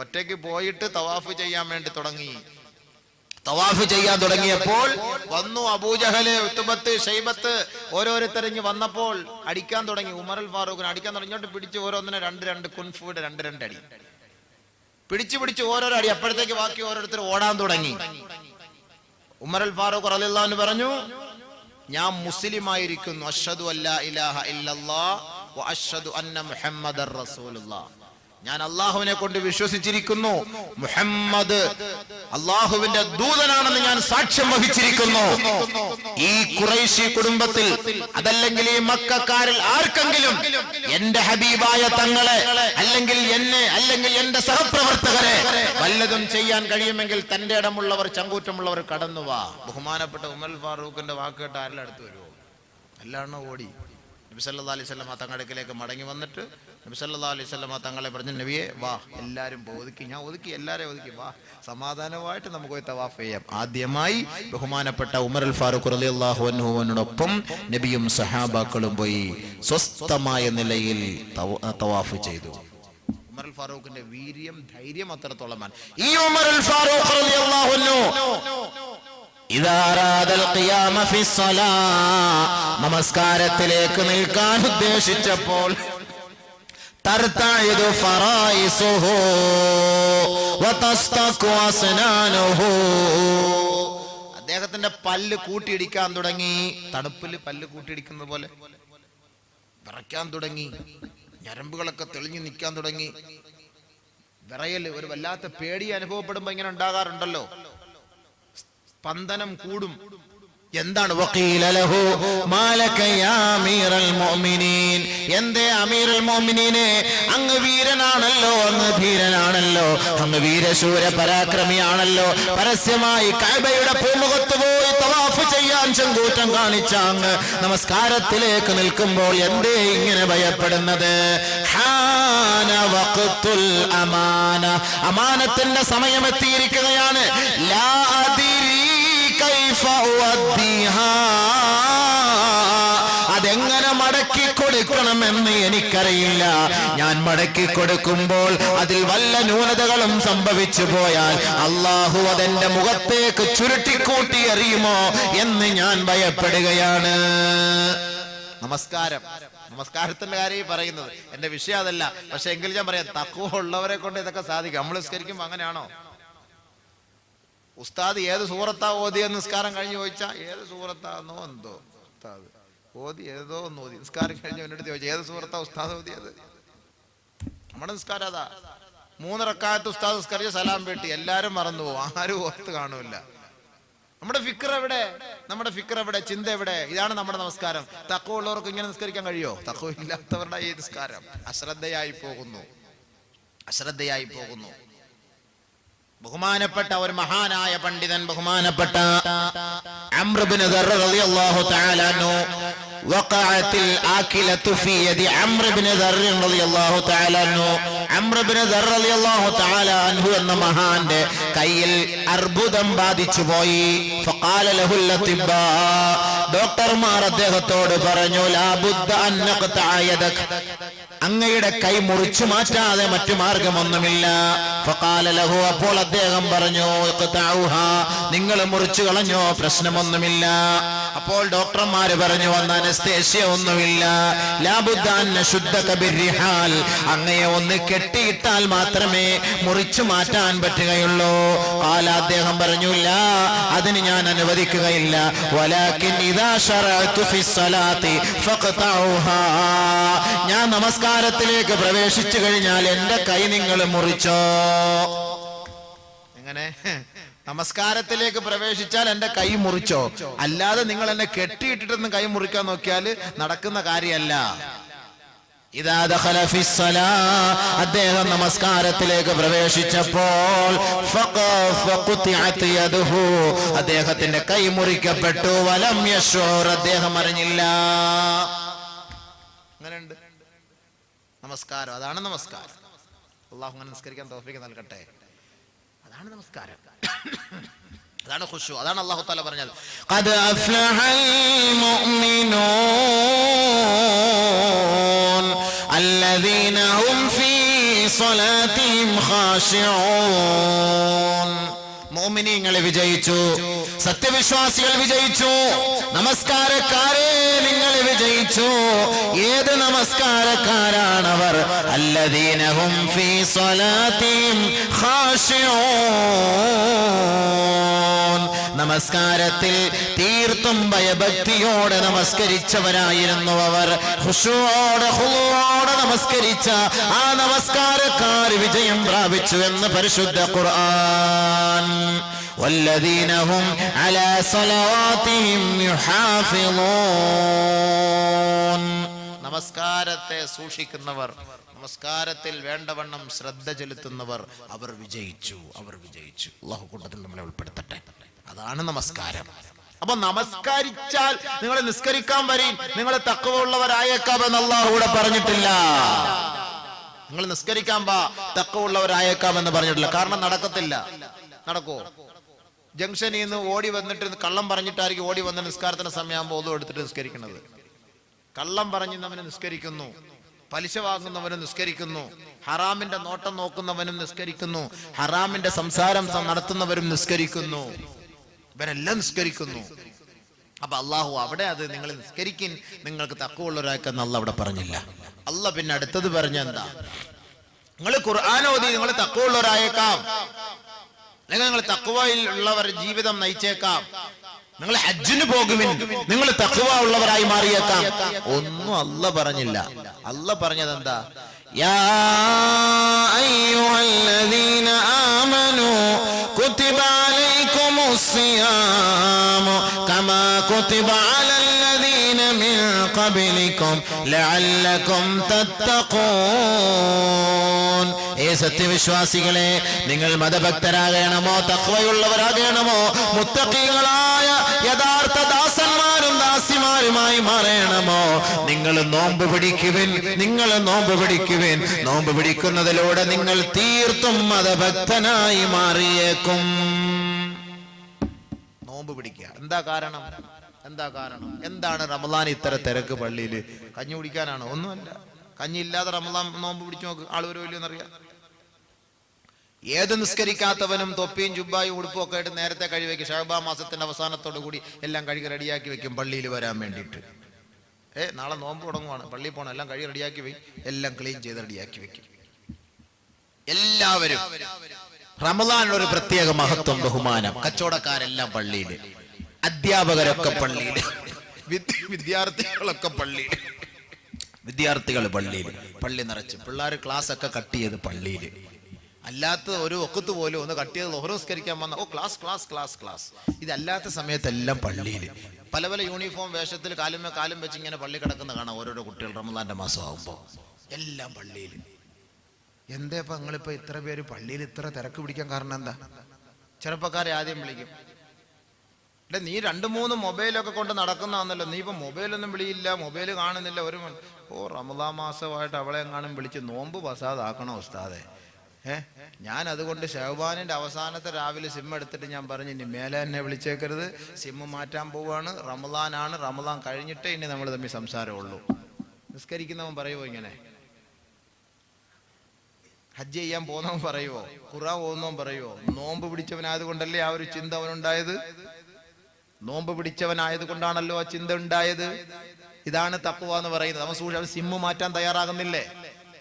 ഒറ്റയ്ക്ക് പോയിട്ട് തവാഫ് ചെയ്യാൻ വേണ്ടി തുടങ്ങി. തവാഫ് ചെയ്യാൻ തുടങ്ങിയപ്പോൾ വന്നു അബൂജഹല്, ഉത്ബത്ത്, ഷൈബത്ത് ഓരോരുത്തരിഞ്ഞ് വന്നപ്പോൾ അടിക്കാൻ തുടങ്ങി. ഉമറുൽ ഫാറൂഖിനെ അടിക്കാൻ തുടങ്ങിയോട്ട് പിടിച്ച് ഓരോന്നിനെ രണ്ട് കുൻഫുയുടെ രണ്ട് അടി പിടിച്ച് ഓരോരോ അടി. അപ്പോഴത്തേക്ക് ബാക്കി ഓരോരുത്തർ ഓടാൻ തുടങ്ങി. ഉമറുൽ ഫാറൂഖ് റളിയല്ലാഹു അൻഹു പറഞ്ഞു, ഞാൻ മുസ്ലിമായിരിക്കുന്നു, അഷ്ഹദു അല്ലാ ഇലാഹ ഇല്ലല്ലാഹ് വ അഷ്ഹദു അന്ന മുഹമ്മദർ റസൂലുള്ളാഹ്, ഞാൻ അള്ളാഹുവിനെ കൊണ്ട് വിശ്വസിച്ചിരിക്കുന്നു, മുഹമ്മദ് അള്ളാഹുവിന്റെ ദൂതനാണെന്ന് ഞാൻ സാക്ഷ്യം വഹിച്ചിരിക്കുന്നു. ഈ ഖുറൈശി കുടുംബത്തിൽ അതല്ലെങ്കിൽ ഈ മക്കക്കാരിൽ ആർക്കെങ്കിലും എന്റെ ഹബീബായ തങ്ങളെ അല്ലെങ്കിൽ എന്നെ അല്ലെങ്കിൽ എന്റെ സഹപ്രവർത്തകരെ വല്ലതും ചെയ്യാൻ കഴിയുമെങ്കിൽ തന്റെ ഇടമുള്ളവർ, ചങ്കൂറ്റമുള്ളവർ കടന്നുവാ. ബഹുമാനപ്പെട്ട ഉമറുൽ ഫാറൂഖിന്റെ വാക്കുകേട്ട് ആരെല്ലാം അടുത്ത് വരുമോ? എല്ലാണോ ഓടി. നബി സല്ലല്ലാഹു അലൈഹി വസല്ലം തങ്ങളുടെ അടുക്കലേക്ക് മടങ്ങി വന്നിട്ട് നബി സല്ലല്ലാഹു അലൈഹി വസല്ലം തങ്ങളെ പറഞ്ഞു, നബിയെ വാ, എല്ലാവരും ഒതുക്കി, ഞാൻ ഒതുക്കി, എല്ലാവരെയും ഒതുക്കി, വാ, സമാധാനമായിട്ട് നമുക്ക് പോയി തവാഫ് ചെയ്യാം. ആദ്യമായി ബഹുമാനപ്പെട്ട ഉമർ അൽ ഫാറൂഖ് റളിയല്ലാഹു അൻഹുവിനോടൊപ്പം നബിയും സഹാബാക്കളും പോയി സ്വസ്ഥമായ നിലയിൽ തവാഫ് ചെയ്തു. ഉമർ അൽ ഫാറൂഖിന്റെ വീര്യം, ധൈര്യം അത്രത്തോളമാണ്. ഈ ഉമർ അൽ ഫാറൂഖ് റളിയല്ലാഹു അൻഹു നമസ്കാരത്തിലേക്ക് നിൽക്കാൻ ഉദ്ദേശിച്ചപ്പോൾ അദ്ദേഹത്തിന്റെ പല്ല് കൂട്ടിയിടിക്കാൻ തുടങ്ങി. തണുപ്പിൽ പല്ല് കൂട്ടിയിടിക്കുന്നത് പോലെ വിറയ്ക്കാൻ തുടങ്ങി. ഞരമ്പുകളൊക്കെ തെളിഞ്ഞു നിൽക്കാൻ തുടങ്ങി. വിറയൽ, ഒരു വല്ലാത്ത പേടി അനുഭവപ്പെടുമ്പോ ഇങ്ങനെ ഉണ്ടാകാറുണ്ടല്ലോ, സ്പന്ദനം കൂടും. എന്താണ്? എന്തേ അമീറുൽ മുഅ്മിനീനെ, അങ്ങ് വീരനാണല്ലോ, അങ്ങ് ധീരനാണല്ലോ, അങ്ങ് വീരശൂര പരാക്രമിയാണല്ലോ, പരസ്യമായി കഅബയുടെ പൂമുഖത്ത് പോയി തവാഫ് ചെയ്യാൻ ചെങ്കൂറ്റം കാണിച്ച അങ്ങ് നമസ്കാരത്തിലേക്ക് നിൽക്കുമ്പോൾ എന്തേ ഇങ്ങനെ ഭയപ്പെടുന്നത്? അമാനത്തിന്റെ സമയമെത്തിയിരിക്കുകയാണ്. ലാ അദ്രി കൈഫ ഉദ്ദിഹാ, അതെങ്ങനെ മടക്കി കൊടുക്കണമെന്ന് എനിക്കറിയില്ല. ഞാൻ മടക്കി കൊടുക്കുമ്പോൾ അതിൽ വല്ല ന്യൂനതകളും സംഭവിച്ചു പോയാൽ അള്ളാഹു അതെന്റെ മുഖത്തേക്ക് ചുരുട്ടിക്കൂട്ടി എറിയുമോ എന്ന് ഞാൻ ഭയപ്പെടുകയാണ്. നമസ്കാരത്തിന്റെ കാര്യം പറയുന്നത്, എന്റെ വിഷയം അതല്ല. പക്ഷെ എങ്കിലും ഞാൻ പറയാം, തഖ്വ ഉള്ളവരെ കൊണ്ട് ഇതൊക്കെ സാധിക്കും. നമ്മൾ നിസ്കരിക്കുമ്പോ അങ്ങനെയാണോ? ഉസ്താദ് ഏത് സൂറത്താ ഓതിയെന്ന് നിസ്കാരം കഴിഞ്ഞ് ചോദിച്ചാ ഏത് സൂറത്താന്നോ എന്തോ ഉസ്താദ് ഓതി, ഏതോ ഒന്ന് ഓതി. നിസ്കാരം കഴിഞ്ഞ് എന്നോട് ചോദിച്ചാൽ ഏത് സൂറത്താ ഉസ്താദ് ഓതിയത്? നമ്മുടെ നിസ്കാരം അതാ. 3 റക്അത്ത് ഉസ്താദ് നിസ്കരിച്ച് സലാം വീട്ടി, എല്ലാരും മറന്നു പോകും, ആരും ഓർത്ത് കാണൂല. നമ്മുടെ ഫിക്ർ എവിടെ? നമ്മുടെ ഫിക്ർ എവിടെ? ചിന്ത എവിടെ? ഇതാണ് നമ്മുടെ നമസ്കാരം. തഖ്വ ഉള്ളവർക്ക് ഇങ്ങനെ നിസ്കരിക്കാൻ കഴിയോ? തഖ്വ ഇല്ലാത്തവരുടെ ഈ നിസ്കാരം അശ്രദ്ധയായി പോകുന്നു. ബഹുമാനപ്പെട്ട ഒരു മഹാനായ പണ്ഡിതൻ, ബഹുമാനപ്പെട്ട അംർ ഇബ്നു ദർർ റളിയല്ലാഹു തആല അൻഹു, വഖഅത്തിൽ ആകിലതു ഫീ യദി അംർ ഇബ്നു ദർർ റളിയല്ലാഹു തആല അൻഹു, അംർ ഇബ്നു ദർർ റളിയല്ലാഹു തആല അൻഹു എന്ന മഹാന്റെ കയ്യിൽ അർബുദം ബാധിച്ചു പോയി. ഫഖാല ലഹുൽ അത്തിബാ, ഡോക്ടർമാർ അദ്ദേഹത്തോട് പറഞ്ഞു, ലാ ബുദ്ദ അൻ നഖ്തഅ യദക, അങ്ങയുടെ കൈ മുറിച്ചു മാറ്റാതെ മറ്റു മാർഗമൊന്നുമില്ല. ഫഖാല ലഹു, അപ്പോൾ അദ്ദേഹം പറഞ്ഞു, ഇഖ്തഉഹാ, നിങ്ങൾ മുറിച്ചു കളഞ്ഞോ, പ്രശ്നമൊന്നുമില്ല. അപ്പോൾ ഡോക്ടർമാര് പറഞ്ഞു, അന്ന് അനസ്തേഷ്യ ഒന്നുമില്ല. ലാ ബുദ്ദ അൻ നശുദ്ദക ബിർരിഹാൽ, അങ്ങയെ ഒന്ന് കെട്ടിയിട്ടാൽ മാത്രമേ മുറിച്ചു മാറ്റാൻ പറ്റുകയുള്ളൂ. ഖാല, അദ്ദേഹം പറഞ്ഞു, ലാ, അതിന് ഞാൻ അനുവദിക്കുകയില്ല. വലാകിൻ ഇദാ ശറഅതു ഫിസ്സലാത്തി ഫഖ്തഉഹാ, ഞാൻ നമസ്കാരത്തിലേക്ക് പ്രവേശിച്ചു കഴിഞ്ഞാൽ എന്റെ കൈ നിങ്ങൾ മുറിച്ചോ. എങ്ങനെ? നമസ്കാരത്തിലേക്ക് പ്രവേശിച്ചാൽ എന്റെ കൈ മുറിച്ചോ, അല്ലാതെ നിങ്ങൾ എന്നെ കെട്ടിയിട്ടിട്ടൊന്നും കൈ മുറിക്കാൻ നോക്കിയാൽ നടക്കുന്ന കാര്യമല്ല. ഇദാ ദഖല ഫിസ്സലാ, അദ്ദേഹം നമസ്കാരത്തിലേക്ക് പ്രവേശിച്ചപ്പോൾ ഫഖുതിഅത് യദുഹു, അദ്ദേഹത്തിന്റെ കൈ മുറിക്കപ്പെട്ടു. വലം യശൂർ, അദ്ദേഹം അറിഞ്ഞില്ല. അങ്ങനെയുണ്ട് നമസ്കാരം. അതാണ് നമസ്കാരം. അല്ലാഹു അങ്ങനെ നിസ്കരിക്കാൻ തൗഫീഖ് നൽകട്ടെ. അതാണ് നമസ്കാരം, അതാണ് ഖുശൂ, അതാണ് അല്ലാഹു തആല പറഞ്ഞത്, ഖദ് അഫ്ലഹൽ മുഅ്മിനൂൻ അല്ലദീന ഹും ഫീ സ്വലാത്തിഹിം ഖാശിഊൻ. മുഅ്മിനീങ്ങൾ വിജയിച്ചു, സത്യവിശ്വാസികൾ വിജയിച്ചു, നമസ്കാരക്കാരെ നിങ്ങൾ വിജയിച്ചു. ഏത് നമസ്കാരക്കാരാണവർ? അല്ലദീന ഹും ഫീ സ്വലാത്തിഹിം ഖാശിഊൻ, നമസ്കാരത്തിൽ തീർത്തും ഭയഭക്തിയോടെ നമസ്കരിച്ചവരായിരുന്നു അവർ. ഖുശൂഅോടെ ഖുളൂഅോടെ നമസ്കരിച്ച ആ നമസ്കാരക്കാർ വിജയം പ്രാപിച്ചു എന്ന് പരിശുദ്ധ ഖുർആൻ. വല്ലദീന ഹും അലാ സ്വലവാതിഹിം യുഹാഫിളൂൻ, നമസ്കാരത്തെ സൂക്ഷിക്കുന്നവർ, നമസ്കാരത്തിൽ വേണ്ടവണ്ണം ശ്രദ്ധ ചെലുത്തുന്നവർ, അവർ വിജയിച്ചു. അല്ലാഹു കൂട്ടത്തിൽ നമ്മളെ ഉൾപ്പെടുത്തട്ടെ. അതാണ് നമസ്കാരം. അപ്പൊ നമസ്കരിച്ചാൽ നിങ്ങൾ നിസ്കരിക്കാൻ വരീൻ, നിങ്ങൾ തഖ്വ ഉള്ളവരായേക്കാമെന്ന് അല്ലാഹു ഇവിടെ പറഞ്ഞിട്ടില്ല. നിങ്ങൾ നിസ്കരിക്കാൻ തഖ്വ ഉള്ളവരായേക്കാമെന്ന് പറഞ്ഞിട്ടില്ല. കാരണം നടക്കത്തില്ല. നടക്കോ? ജംഗ്ഷനിൽ നിന്ന് ഓടി വന്നിട്ട് കള്ളം പറഞ്ഞിട്ടായിരിക്കും ഓടി വന്ന നിസ്കാരത്തിന് സമയമാകുമ്പോൾ ഒന്നും എടുത്തിട്ട് നിസ്കരിക്കുന്നത്. കള്ളം പറഞ്ഞവന് നിസ്കരിക്കുന്നു, പലിശ വാങ്ങുന്നവനും നിസ്കരിക്കുന്നു, ഹറാമിന്റെ നോട്ടം നോക്കുന്നവനും നിസ്കരിക്കുന്നു, ഹറാമിന്റെ സംസാരം നടത്തുന്നവരും നിസ്കരിക്കുന്നു. ഇവരെല്ലാം നിസ്കരിക്കുന്നു. അപ്പൊ അള്ളാഹു അവിടെ അത് നിങ്ങൾ നിസ്കരിക്കിൻ, നിങ്ങൾക്ക് തഖ്വ ഉള്ളവരാക്കെന്ന് അള്ളാഹ് അവിടെ പറഞ്ഞില്ല. അള്ളാഹ് പിന്നെ അടുത്തത് പറഞ്ഞ എന്താ? നിങ്ങൾ ഖുർആൻ ഓതി നിങ്ങൾ തഖ്വ ഉള്ളവരായേക്കാം, അല്ലെങ്കിൽ നിങ്ങൾ തഖ്വയിൽ ഉള്ളവർ ജീവിതം നയിച്ചേക്കാം, നിങ്ങൾ ഹജ്ജിന് പോകുവിൻ, നിങ്ങൾ തഖ്വ ഉള്ളവരായി മാറിയേക്കാം. ഒന്നും അള്ളാഹ് പറഞ്ഞില്ല. അള്ളാഹ് പറഞ്ഞത് എന്താ? യാ അയ്യുഹല്ലദീന ആമനൂ കുതിബ അലൈക്കുമുസ് സിയാമു കമാ കുതിബ അലല്ലദീന മിൻ ഖബ്ലികും ലഅല്ലകും തത്തഖൂൻ. ഏ സത്യവിശ്വാസികളെ, നിങ്ങൾ മതഭക്തരാകണമോ തഖ്വയുള്ളവരാകണമോ മുത്തഖീകളായ യഥാർത്ഥ ദാസന്മാരും ദാസിമാരുമായി മാറണമോ, നിങ്ങൾ നോമ്പ് പിടിക്കുവിൻ, നിങ്ങൾ നോമ്പ് പിടിക്കുവിൻ. നോമ്പ് പിടിക്കുന്നതിലൂടെ നിങ്ങൾ തീർത്തും മതഭക്തനായി മാറിയേക്കും. നോമ്പ് പിടിക്കുക. എന്താ കാരണം? എന്താ കാരണം? എന്താണ് റമളാൻ ഇത്ര തിരക്ക് പള്ളിയിൽ? കഞ്ഞി കുടിക്കാനാണോ? ഒന്നുമല്ല. കഞ്ഞി ഇല്ലാതെ റമളാൻ നോമ്പ് പിടിച്ചു നോക്ക്, ആൾ വരുമല്ലോന്നറിയാം. ഏത് നിസ്കരിക്കാത്തവനും തൊപ്പിയും ജുബ്ബായും ഉടുപ്പും ഒക്കെ ആയിട്ട് നേരത്തെ കഴിവെക്കും. ഷഅബാൻ മാസത്തിന്റെ അവസാനത്തോടു കൂടി എല്ലാം കഴുകി റെഡിയാക്കി വെക്കും പള്ളിയിൽ വരാൻ വേണ്ടിയിട്ട്. നാളെ നോമ്പ് തുടങ്ങുവാണ്, പള്ളിയിൽ പോകണം, എല്ലാം കഴുകി റെഡിയാക്കി വെക്കും, എല്ലാം ക്ലീൻ ചെയ്ത് റെഡിയാക്കി വെക്കും. എല്ലാവരും റമളാൻ ഒരു പ്രത്യേക മഹത്വം, ബഹുമാനം. കച്ചവടക്കാരെല്ലാം പള്ളിയിൽ, അധ്യാപകരൊക്കെ പള്ളിയിൽ, വിദ്യാർത്ഥികളൊക്കെ പള്ളിയിൽ, വിദ്യാർത്ഥികൾ പള്ളിയിൽ, പള്ളി നിറച്ച് പിള്ളേർ ക്ലാസ് ഒക്കെ കട്ട് ചെയ്ത് പള്ളിയിൽ. അല്ലാത്ത ഒരു ഒക്കത്ത് പോലും ഒന്ന് കട്ട് ചെയ്ത് ഓരോസ്കരിക്കാൻ വന്ന ക്ലാസ് ക്ലാസ് ക്ലാസ് ക്ലാസ്. ഇതല്ലാത്ത സമയത്തെല്ലാം പള്ളിയിൽ പല പല യൂണിഫോം വേഷത്തിൽ കാലും വെച്ച് ഇങ്ങനെ പള്ളി കിടക്കുന്ന കാണാം ഓരോരോ കുട്ടികൾ. റമളാന്റെ മാസം ആകുമ്പോൾ എല്ലാം പള്ളിയിൽ. എന്താ ഇപ്പൊ നിങ്ങളിപ്പോ ഇത്ര പേര് പള്ളിയിൽ ഇത്ര തിരക്ക് പിടിക്കാൻ കാരണം എന്താ? ചെറുപ്പക്കാരെ ആദ്യം വിളിക്കും, നീ 2-3 മൊബൈലൊക്കെ കൊണ്ട് നടക്കുന്നതാണല്ലോ, നീ ഇപ്പൊ മൊബൈലൊന്നും വിളിയില്ല, മൊബൈൽ കാണുന്നില്ല. റമളാൻ മാസമായിട്ട് അവളെ എങ്ങാനും വിളിച്ച് നോമ്പ് ഫസാദാക്കണോ ഉസ്താദെ? ഞാൻ അതുകൊണ്ട് ഷഅബാനിന്റെ അവസാനത്തെ രാവിലെ സിം എടുത്തിട്ട് ഞാൻ പറഞ്ഞു, ഇനി മേലെ എന്നെ വിളിച്ചേക്കരുത്, സിം മാറ്റാൻ പോവാണ്, റമളാനാണ്, റമളാൻ കഴിഞ്ഞിട്ടേ ഇനി നമ്മൾ തമ്മിൽ സംസാരമുള്ളൂ. നിസ്കരിക്കുന്നവൻ പറയുമോ ഇങ്ങനെ? ഹജ്ജ് ചെയ്യാൻ പോകുന്നവൻ പറയുമോ? ഖുർആൻ ഓതുന്നവൻ പറയുമോ? നോമ്പ് പിടിച്ചവനായതുകൊണ്ടല്ലേ ആ ഒരു ചിന്ത അവനുണ്ടായത്. നോമ്പ് പിടിച്ചവനായത് കൊണ്ടാണല്ലോ ആ ചിന്ത ഉണ്ടായത്. ഇതാണ് തഖ്വ എന്ന് പറയുന്നത്. അവൻ സിമ്മ് മാറ്റാൻ തയ്യാറാകുന്നില്ലേ?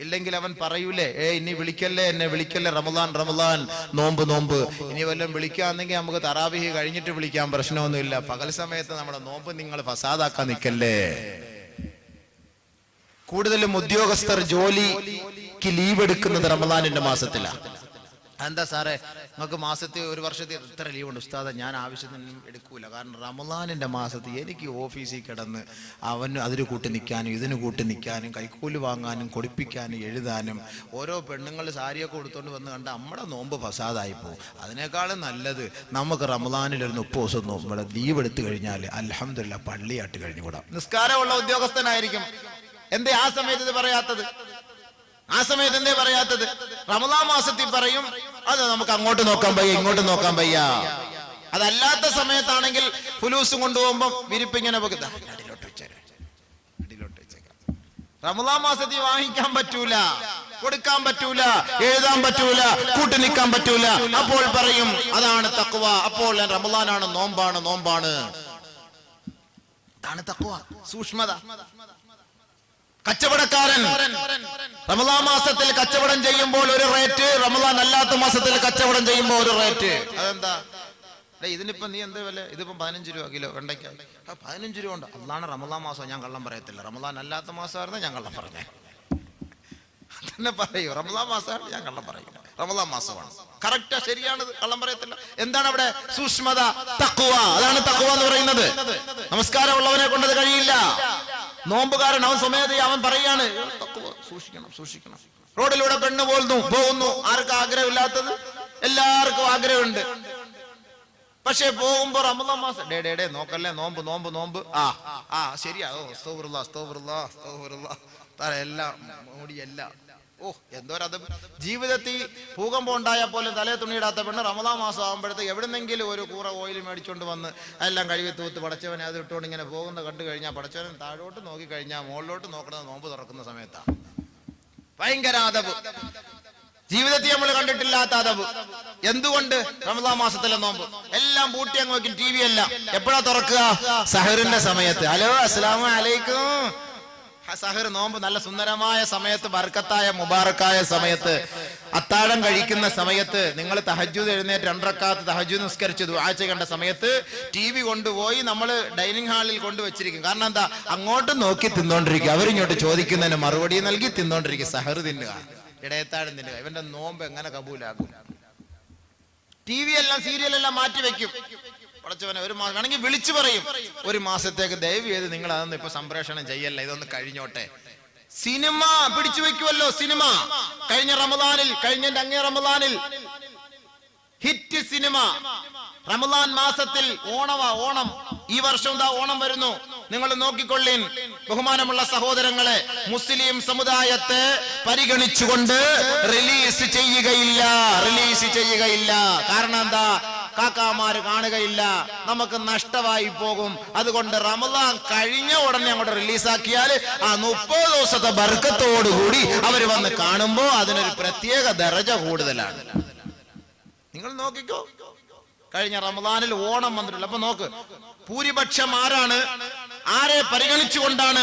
ഇല്ലെങ്കിൽ അവൻ പറയൂലേ, ഇനി വിളിക്കല്ലേ, എന്നെ വിളിക്കല്ലേ, റമളാൻ റമളാൻ, നോമ്പ് നോമ്പ്. ഇനി വല്ലതും വിളിക്കാന്നെങ്കിൽ നമുക്ക് തറാവീഹ് കഴിഞ്ഞിട്ട് വിളിക്കാൻ, പ്രശ്നമൊന്നുമില്ല. പകൽ സമയത്ത് നമ്മുടെ നോമ്പ് നിങ്ങൾ ഫസാദാക്കാൻ നിൽക്കല്ലേ. കൂടുതലും ഉദ്യോഗസ്ഥർ ജോലിക്ക് ലീവ് എടുക്കുന്നത് റമളാനിന്റെ മാസത്തിലാണ്. എന്താ സാറേ നിങ്ങൾക്ക് മാസത്തിൽ ഒരു വർഷത്തിൽ എത്ര ലീവ് ഉണ്ട്? ഉസ്താദ ഞാൻ ആവശ്യത്തിന് എടുക്കൂല, കാരണം റമളാനിന്റെ മാസത്തിൽ എനിക്ക് ഓഫീസിൽ കിടന്ന് അവന് അതിന് കൂട്ടി നിൽക്കാനും ഇതിന് കൂട്ടി നിൽക്കാനും കൈക്കൂലി വാങ്ങാനും കൊടുപ്പിക്കാനും എഴുതാനും ഓരോ പെണ്ണുങ്ങൾ സാരിയൊക്കെ കൊടുത്തോണ്ട് വന്ന് കണ്ട നമ്മുടെ നോമ്പ് ഫസാദായി പോകും. അതിനേക്കാളും നല്ലത് നമുക്ക് റമളാനിൽ ഒരു 30 ദിവസം നോമ്പ് ലീവ് എടുത്തു കഴിഞ്ഞാൽ അൽഹംദുലില്ലാഹ് പള്ളിയായിട്ട് കഴിഞ്ഞുകൂടാം. നിസ്കാരമുള്ള ഉദ്യോഗസ്ഥനായിരിക്കും. എന്തേ ആ സമയത്ത് ഇത് പറയാത്തത്? ആ സമയത്ത് എന്തേ പറയാത്തത്? റമളാൻ മാസത്തിൽ പറയും അത് നമുക്ക് അങ്ങോട്ട് നോക്കാൻ വയ്യ, ഇങ്ങോട്ട് നോക്കാൻ വയ്യ. അതല്ലാത്ത സമയത്താണെങ്കിൽ ഫുലൂസും കൊണ്ടുപോകുമ്പോ വിരിപ്പിങ്ങനെ അടിയിലോട്ട് വെച്ചേക്കാം. റമളാൻ മാസത്തിൽ വാങ്ങിക്കാൻ പറ്റൂല, കൊടുക്കാൻ പറ്റൂല, എഴുതാൻ പറ്റൂല, കൂട്ടി നിൽക്കാൻ പറ്റൂല. അപ്പോൾ പറയും അതാണ് തഖ്വ. അപ്പോൾ റമളാനാണ്, നോമ്പാണ്, നോമ്പാണ്. അതാണ് തഖ്വ, സൂക്ഷ്മത. കച്ചവടക്കാരൻ റമളാൻ മാസത്തിൽ കച്ചവടം ചെയ്യുമ്പോൾ ഒരു റേറ്റ്, റമളാൻ അല്ലാത്ത മാസത്തിൽ കച്ചവടം ചെയ്യുമ്പോൾ ഒരു റേറ്റ്. അതെന്താ? ഇതിനിപ്പോ നീ എന്താ വില? ഇതിപ്പോ 15 രൂപ കിലോ വെണ്ടയ്ക്ക. 15 രൂപ ഉണ്ട്. അതാണ് റമളാൻ മാസം, ഞാൻ കള്ളം പറയത്തില്ല. റമളാൻ അല്ലാത്ത മാസമായിരുന്നു ഞാൻ കള്ളം പറഞ്ഞേ തന്നെ പറയൂ. റമളാൻ മാസമാണ് ഞാൻ കള്ളം പറയില്ല, റമളാൻ മാസമാണ്. കറക്റ്റാ, ശരിയാണ്, കള്ളം പറയത്തില്ല. എന്താണ് അവിടെ? സൂക്ഷ്മത, തഖ്വ. അതാണ് തഖ്വ എന്ന് പറയുന്നത്. നമസ്കാരം ഉള്ളവനെ കൊണ്ടത് കഴിയില്ല. നോമ്പുകാരൻ അവൻ സ്വമേധയാ അവൻ പറയാണ് സൂക്ഷിക്കണം, സൂക്ഷിക്കണം. റോഡിലൂടെ പെണ്ണ് പോകുന്നു. ആർക്കും ആഗ്രഹമില്ലാത്തത്? എല്ലാവർക്കും ആഗ്രഹമുണ്ട്. പക്ഷെ പോകുമ്പോ റമദാൻ മാസം ഡേ നോക്കല്ലേ, നോമ്പ് നോമ്പ് നോമ്പ്, ശരിയാ, എല്ലാം മൂടിയെല്ലാം. എന്തോരത് ജീവിതത്തിൽ ഭൂകമ്പം ഉണ്ടായാൽ പോലും തലേ തുണിയിടാത്ത പെണ്ണ് റമദാൻ മാസം ആകുമ്പോഴത്തേക്ക് എവിടുന്നെങ്കിലും ഒരു കൂറ ഓയിൽ മേടിച്ചോണ്ട് വന്ന് എല്ലാം കഴുകി തൂത്ത് പടച്ചവനെ അത് ഇട്ടുകൊണ്ട് ഇങ്ങനെ പോകുന്ന കണ്ടു കഴിഞ്ഞാൽ പടച്ചവൻ താഴോട്ട് നോക്കി കഴിഞ്ഞാൽ മുകളിലോട്ട് നോക്കുന്നത് നോമ്പ് തുറക്കുന്ന സമയത്താണ്. ഭയങ്കര അതവ്, ജീവിതത്തിൽ നമ്മൾ കണ്ടിട്ടില്ലാത്ത അതവ്. എന്തുകൊണ്ട്? റമദാൻ മാസത്തിലെ നോമ്പ് എല്ലാം പൂട്ടി അങ്ങ് വെക്കും. ടി വി എല്ലാം എപ്പോഴാ തുറക്കുക? സഹറിന്റെ സമയത്ത്. ഹലോ അസ്സലാമു അലൈക്കും. സഹർ നോമ്പ് നല്ല സുന്ദരമായ സമയത്ത്, ബർക്കത്തായ മുബാറക്കായ സമയത്ത്, അത്താഴം കഴിക്കുന്ന സമയത്ത്, നിങ്ങൾ തഹജ്ജുദ് എഴുന്നേറ്റ് 2 റക്അത്ത് തഹജ്ജുദ് നിസ്കരിച്ച് ദുആ ചെയ്യേണ്ട സമയത്ത് ടി വി കൊണ്ടുപോയി നമ്മൾ ഡൈനിങ് ഹാളിൽ കൊണ്ടുവച്ചിരിക്കും. കാരണം എന്താ? അങ്ങോട്ട് നോക്കി തിന്നോണ്ടിരിക്കുക, അവരിങ്ങോട്ട് ചോദിക്കുന്നതിന് മറുപടി നൽകി തിന്നോണ്ടിരിക്കുക. സഹർ തിന്നുക, ഇടയത്താഴം തിന്നുക. ഇവന്റെ നോമ്പ് എങ്ങനെ കബൂലാകും? ടി വി എല്ലാം സീരിയലെല്ലാം മാറ്റി വെക്കും. പടച്ചവനെ, ഒരു മാസം വേണമെങ്കിൽ വിളിച്ചു പറയും, 1 മാസത്തേക്ക് ദയവ് ചെയ്ത് നിങ്ങൾ അതൊന്നും ഇപ്പൊ സംപ്രേഷണം ചെയ്യല്ല, ഇതൊന്ന് കഴിഞ്ഞോട്ടെ. സിനിമ പിടിച്ചു വെക്കുമല്ലോ. സിനിമ കഴിഞ്ഞ റമദാനിൽ, കഴിഞ്ഞ അങ്ങേ റമദാനിൽ ഹിറ്റ് സിനിമ. റമദാൻ മാസത്തിൽ ഓണം, ഈ വർഷം ദാ ഓണം വരുന്നു. നിങ്ങൾ നോക്കിക്കൊള്ളീൻ ബഹുമാനമുള്ള സഹോദരങ്ങളെ, മുസ്ലിം സമുദായത്തെ പരിഗണിച്ചുകൊണ്ട് റിലീസ് ചെയ്യുകയില്ല. കാരണം എന്താ? കാക്കാമാര് കാണുകയില്ല, നമുക്ക് നഷ്ടമായി പോകും. അതുകൊണ്ട് റമദാൻ കഴിഞ്ഞ ഉടനെ അങ്ങോട്ട് റിലീസാക്കിയാൽ ആ 30 ദിവസത്തെ ബർക്കത്തോടുകൂടി അവർ വന്ന് കാണുമ്പോ അതിനൊരു പ്രത്യേക ദറജ കൂടുതലാണ്. നിങ്ങൾ നോക്കിക്കോ, കഴിഞ്ഞ റമദാനിൽ ഓണം വന്നിട്ടില്ല. അപ്പൊ നോക്ക്, ഭൂരിപക്ഷം ആരെ പരിഗണിച്ചുകൊണ്ടാണ്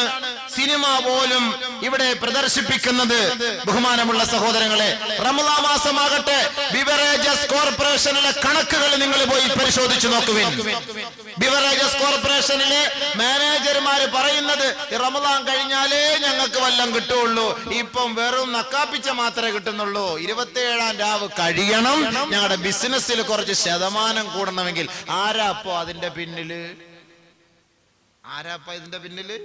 സിനിമ പോലും ഇവിടെ പ്രദർശിപ്പിക്കുന്നത്? ബഹുമാനമുള്ള സഹോദരങ്ങളെ, റമദാൻ മാസമാകട്ടെ, ബിവറേജസ് കോർപ്പറേഷനിലെ കണക്കുകൾ നിങ്ങൾ പോയി പരിശോധിച്ചു നോക്കുവിൻ. ബിവറേജസ് കോർപ്പറേഷനിലെ മാനേജർമാര് പറയുന്നത് റമദാൻ കഴിഞ്ഞാലേ ഞങ്ങൾക്ക് വല്ലം കിട്ടുള്ളൂ, ഇപ്പം വെറും നക്കാപ്പിച്ച മാത്രമേ കിട്ടുന്നുള്ളൂ. 27-ാം രാവ് കഴിയണം, ഞങ്ങളുടെ ബിസിനസ്സിൽ കുറച്ച് ശതമാനം കൂടണമെങ്കിൽ. ആരാപ്പോ അതിന്റെ പിന്നില്? ഇതിന്റെ പിന്നില്?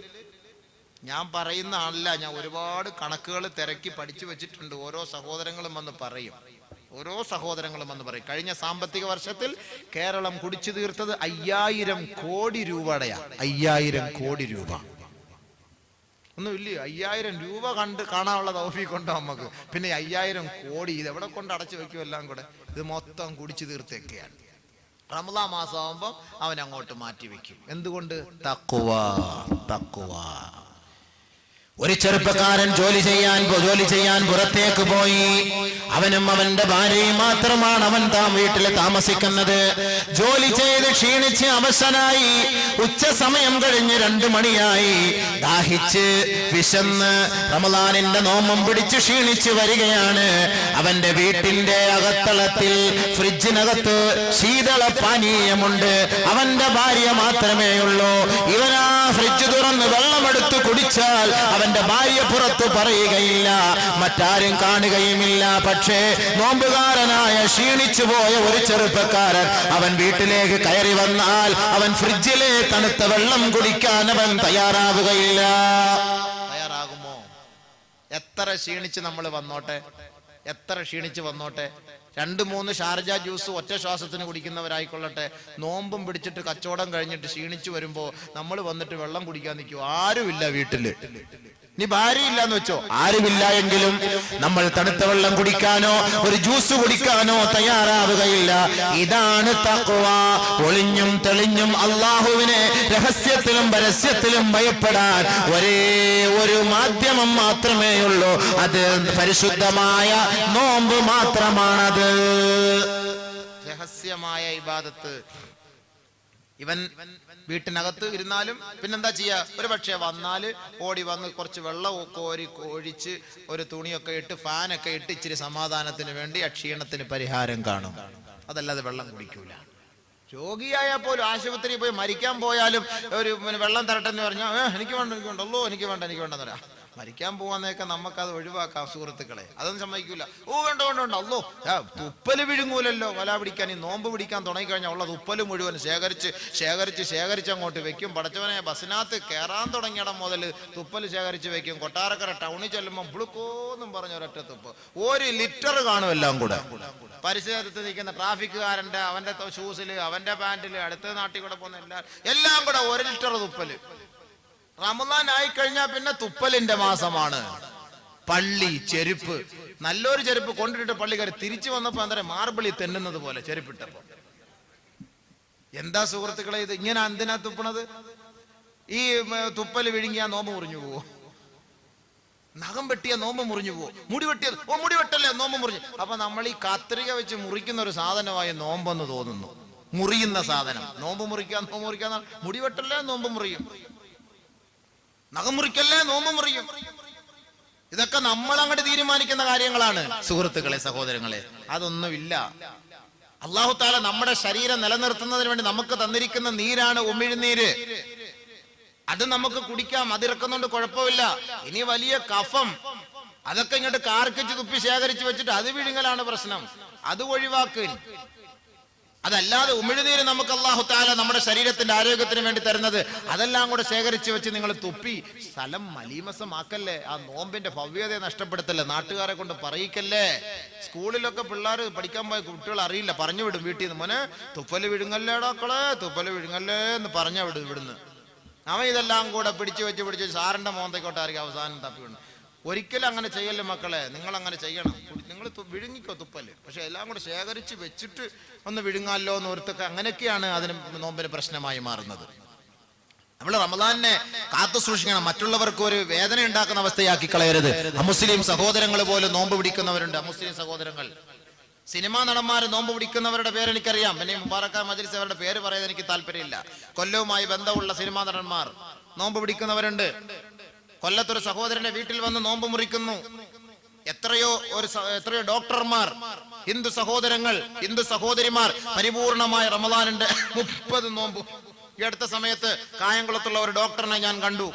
ഞാൻ പറയുന്ന ആളല്ല, ഞാൻ ഒരുപാട് കണക്കുകൾ തിരക്കി പഠിച്ചു വെച്ചിട്ടുണ്ട്. ഓരോ സഹോദരങ്ങളും വന്ന് പറയും. കഴിഞ്ഞ സാമ്പത്തിക വർഷത്തിൽ കേരളം കുടിച്ചു തീർത്തത് 5000 കോടി രൂപയുടെയാണ്. 5000 കോടി രൂപ ഒന്നുമില്ല. 5000 രൂപ കാണാനുള്ള തൗഫീഖ് ഉണ്ടോ നമുക്ക്? പിന്നെ 5000 കോടി ഇത് എവിടെ കൊണ്ട് അടച്ചു വെക്കും? എല്ലാം കൂടെ ഇത് മൊത്തം കുടിച്ചു തീർത്തൊക്കെയാണ്. റമദാൻ മാസമാകുമ്പോൾ അവൻ അങ്ങോട്ട് മാറ്റി വെക്കും. എന്തുകൊണ്ട്? തഖ്വ. ഒരു ചെറുപ്പക്കാരൻ ജോലി ചെയ്യാൻ പുറത്തേക്ക് പോയി. അവനും അവന്റെ ഭാര്യയും മാത്രമാണ് അവൻ വീട്ടിൽ താമസിക്കുന്നത്. ജോലി ചെയ്ത് ക്ഷീണിച്ച് അവശനായി, ഉച്ച സമയം കഴിഞ്ഞ് 2 മണിയായി. ദാഹിച്ച് വിശന്ന് റമദാനിന്റെ നോമ്പും പിടിച്ച് ക്ഷീണിച്ച് വരികയാണ്. അവന്റെ വീട്ടിന്റെ അകത്തളത്തിൽ ഫ്രിഡ്ജിനകത്ത് ശീതള പാനീയമുണ്ട്. അവന്റെ ഭാര്യ മാത്രമേ ഉള്ളൂ. ഇവനാ ഫ്രിഡ്ജ് തുറന്ന് വെള്ളമെടുത്ത് കുടിച്ചാൽ അവന്റെ ഭാര്യ പുറത്തു പറയുകയില്ല, മറ്റാരും കാണുകയുമില്ല. പക്ഷേ നോമ്പുകാരനായ ക്ഷീണിച്ചു പോയ ഒരു ചെറുപ്പക്കാരൻ അവൻ വീട്ടിലേക്ക് കയറി വന്നാൽ അവൻ ഫ്രിഡ്ജിലെ തണുത്ത വെള്ളം കുടിക്കാൻ അവൻ തയ്യാറാകുമോ? എത്ര ക്ഷീണിച്ച് വന്നോട്ടെ, 2-3 ഷാർജ ജ്യൂസ് ഒറ്റ ശ്വാസത്തിന് കുടിക്കുന്നവരായിക്കൊള്ളട്ടെ, നോമ്പും പിടിച്ചിട്ട് കച്ചവടം കഴിഞ്ഞിട്ട് ക്ഷീണിച്ചു വരുമ്പോ നമ്മൾ വന്നിട്ട് വെള്ളം കുടിക്കാൻ നിൽക്കുമോ? ആരുമില്ല വീട്ടില്. നീ ഭാര്യയില്ലാന്ന് വെച്ചോ, ആരുമില്ല എങ്കിലും നമ്മൾ തണുത്ത വെള്ളം കുടിക്കാനോ ഒരു ജ്യൂസ് കുടിക്കാനോ തയ്യാറാവുകയില്ല. ഇതാണ് തഖ്വ. ഒളിഞ്ഞും തെളിഞ്ഞും അള്ളാഹുവിനെ രഹസ്യത്തിലും പരസ്യത്തിലും ഭയപ്പെടാൻ ഒരേ ഒരു മാധ്യമം മാത്രമേ ഉള്ളൂ. അത് പരിശുദ്ധമായ നോമ്പ് മാത്രമാണത്. രഹസ്യമായ ഇബാദത്ത്. ഇവൻ വീട്ടിനകത്ത് ഇരുന്നാലും പിന്നെന്താ ചെയ്യാ? ഒരു പക്ഷേ വന്നാല് ഓടി വന്ന് കുറച്ച് വെള്ളമൊക്കെ ഒഴിച്ച് ഒരു തുണിയൊക്കെ ഇട്ട് ഫാനൊക്കെ ഇട്ട് ഇച്ചിരി സമാധാനത്തിന് വേണ്ടി ക്ഷീണത്തിന് പരിഹാരം കാണും. അതല്ലാതെ വെള്ളം കുടിക്കൂല. രോഗിയായാൽ പോലും ആശുപത്രി പോയി മരിക്കാൻ പോയാലും ഒരു വെള്ളം തരട്ടെന്ന് പറഞ്ഞാൽ എനിക്ക് വേണ്ട, എനിക്ക് വേണ്ടെന്ന് പറയാം. മരിക്കാൻ പോവാന്നേക്കെ നമുക്കത് ഒഴിവാക്കാം സുഹൃത്തുക്കളെ, അതൊന്നും സമ്മതിക്കൂല. ഓ വേണ്ട വേണ്ട വേണ്ട, അല്ലോ തുപ്പല് വിഴുങ്ങൂലല്ലോ. വല പിടിക്കാൻ ഈ നോമ്പ് പിടിക്കാൻ തുടങ്ങിക്കഴിഞ്ഞാൽ ഉള്ള തുപ്പല് മുഴുവൻ ശേഖരിച്ച് അങ്ങോട്ട് വെക്കും. പടച്ചവനെ ബസ്സിനകത്ത് കയറാൻ തുടങ്ങിയിടം മുതൽ തുപ്പല് ശേഖരിച്ച് വെക്കും. കൊട്ടാരക്കര ടൗണിൽ ചെല്ലുമ്പോൾ പുളുക്കോന്നും പറഞ്ഞ ഒരൊറ്റ തുപ്പ് 1 ലിറ്റർ കാണും എല്ലാം കൂടെ. പരിസരത്ത് നിൽക്കുന്ന ട്രാഫിക്കുകാരൻ്റെ, അവൻ്റെ ഷൂസില്, അവൻ്റെ പാൻറ്റില്, അടുത്ത നാട്ടിൽ കൂടെ പോകുന്ന എല്ലാം കൂടെ 1 ലിറ്റർ തുപ്പല്. റമദാൻ ആയിക്കഴിഞ്ഞാൽ പിന്നെ തുപ്പലിന്റെ മാസമാണ്. പള്ളി ചെരുപ്പ്, നല്ലൊരു ചെരുപ്പ് കൊണ്ടിട്ട് പള്ളിക്കാർ തിരിച്ചു വന്നപ്പോ എന്താ മാർബിളി തെന്നുന്നത് പോലെ ചെരുപ്പിട്ടപ്പോ. എന്താ സുഹൃത്തുക്കളെ ഇത്? ഇങ്ങനെ എന്തിനാ തുപ്പണത്? ഈ തുപ്പല് വിഴുങ്ങിയാ നോമ്പ് മുറിഞ്ഞു പോവോ? നഖം വെട്ടിയ നോമ്പ് മുറിഞ്ഞു പോവോ? മുടി വെട്ടിയത് മുടി വെട്ടല്ലേ നോമ്പ് മുറിഞ്ഞു. അപ്പൊ നമ്മൾ ഈ കത്രിക വെച്ച് മുറിക്കുന്ന ഒരു സാധനമായി നോമ്പെന്ന് തോന്നുന്നു. മുറിയുന്ന സാധനം. നോമ്പ് മുറിക്കാൻ മുടി വെട്ടല്ലേ നോമ്പ് മുറിയും, നഖം മുറിക്കല്ലേ നോമ്പ് മുറിയും. ഇതൊക്കെ നമ്മൾ അങ്ങോട്ട് തീരുമാനിക്കുന്ന കാര്യങ്ങളാണ് സുഹൃത്തുക്കളെ, സഹോദരങ്ങളെ. അതൊന്നുമില്ല. അല്ലാഹു തആല നമ്മുടെ ശരീരം നിലനിർത്തുന്നതിന് വേണ്ടി നമുക്ക് തന്നിരിക്കുന്ന നീരാണ് ഉമിഴ്നീര്. അത് നമുക്ക് കുടിക്കാം, അതിറക്കുന്നുണ്ട്, കുഴപ്പമില്ല. ഇനി വലിയ കഫം, അതൊക്കെ ഇങ്ങോട്ട് കാർക്കിച്ച് തുപ്പി ശേഖരിച്ച് വെച്ചിട്ട് അത് വിഴുങ്ങലാണ് പ്രശ്നം. അത് ഒഴിവാക്കുക. അതല്ലാതെ ഉമിഴ്നീര് നമുക്ക് അല്ലാഹു തആല നമ്മുടെ ശരീരത്തിന്റെ ആരോഗ്യത്തിന് വേണ്ടി തരുന്നത്, അതെല്ലാം കൂടെ ശേഖരിച്ച് വെച്ച് നിങ്ങൾ തുപ്പി സ്ഥലം മലീമസമാക്കല്ലേ. ആ നോമ്പിന്റെ ഭവ്യതയെ നഷ്ടപ്പെടുത്തല്ലേ, നാട്ടുകാരെ കൊണ്ട് പറയിക്കല്ലേ. സ്കൂളിലൊക്കെ പിള്ളേർ പഠിക്കാൻ പോയ കുട്ടികൾ അറിയില്ല, പറഞ്ഞു വിടും വീട്ടിൽ നിന്ന്, മോനെ തുപ്പല് വിഴുങ്ങല്ലേടാക്കളെ, തുപ്പല് വിഴുങ്ങല്ലേ എന്ന് പറഞ്ഞാ വിടും ഇവിടുന്ന്. അവൻ ഇതെല്ലാം കൂടെ പിടിച്ചു വെച്ച് സാറിന്റെ മോന്തയ്ക്കോട്ടായിരിക്കും അവസാനം തപ്പി വിടുന്നു. ഒരിക്കലും അങ്ങനെ ചെയ്യല്ലേ മക്കളെ, നിങ്ങൾ അങ്ങനെ ചെയ്യണം. നിങ്ങൾ വിഴുങ്ങിക്കോ തുപ്പല്, പക്ഷെ എല്ലാം കൂടെ ശേഖരിച്ച് വെച്ചിട്ട് ഒന്ന് വിഴുങ്ങാലോ എന്ന് ഓർത്തൊക്കെ, അങ്ങനെയൊക്കെയാണ് അതിന് നോമ്പിന് പ്രശ്നമായി മാറുന്നത്. നമ്മൾ റമദാനിനെ കാത്തു സൂക്ഷിക്കണം, മറ്റുള്ളവർക്ക് ഒരു വേദന ഉണ്ടാക്കുന്ന അവസ്ഥയാക്കി കളയരുത്. അമുസ്ലിം സഹോദരങ്ങൾ പോലും നോമ്പ് പിടിക്കുന്നവരുണ്ട്. അമുസ്ലിം സഹോദരങ്ങൾ, സിനിമാ നടന്മാർ നോമ്പ് പിടിക്കുന്നവരുടെ പേര് എനിക്കറിയാം. പിന്നെ മുബാറക്ക മജ്ലിസ് അവരുടെ പേര് പറയാൻ എനിക്ക് താല്പര്യമില്ല. കൊല്ലവുമായി ബന്ധമുള്ള സിനിമാ നടന്മാർ നോമ്പ് പിടിക്കുന്നവരുണ്ട്. കൊല്ലത്തൊരു സഹോദരന്റെ വീട്ടിൽ വന്ന് നോമ്പ് മുറിക്കുന്നു. എത്രയോ ഡോക്ടർമാർ, ഹിന്ദു സഹോദരങ്ങൾ, ഹിന്ദു സഹോദരിമാർ പരിപൂർണമായ റമദാനിന്റെ 30 നോമ്പ്. ഈ അടുത്ത സമയത്ത് കായംകുളത്തുള്ള ഒരു ഡോക്ടറിനെ ഞാൻ കണ്ടു.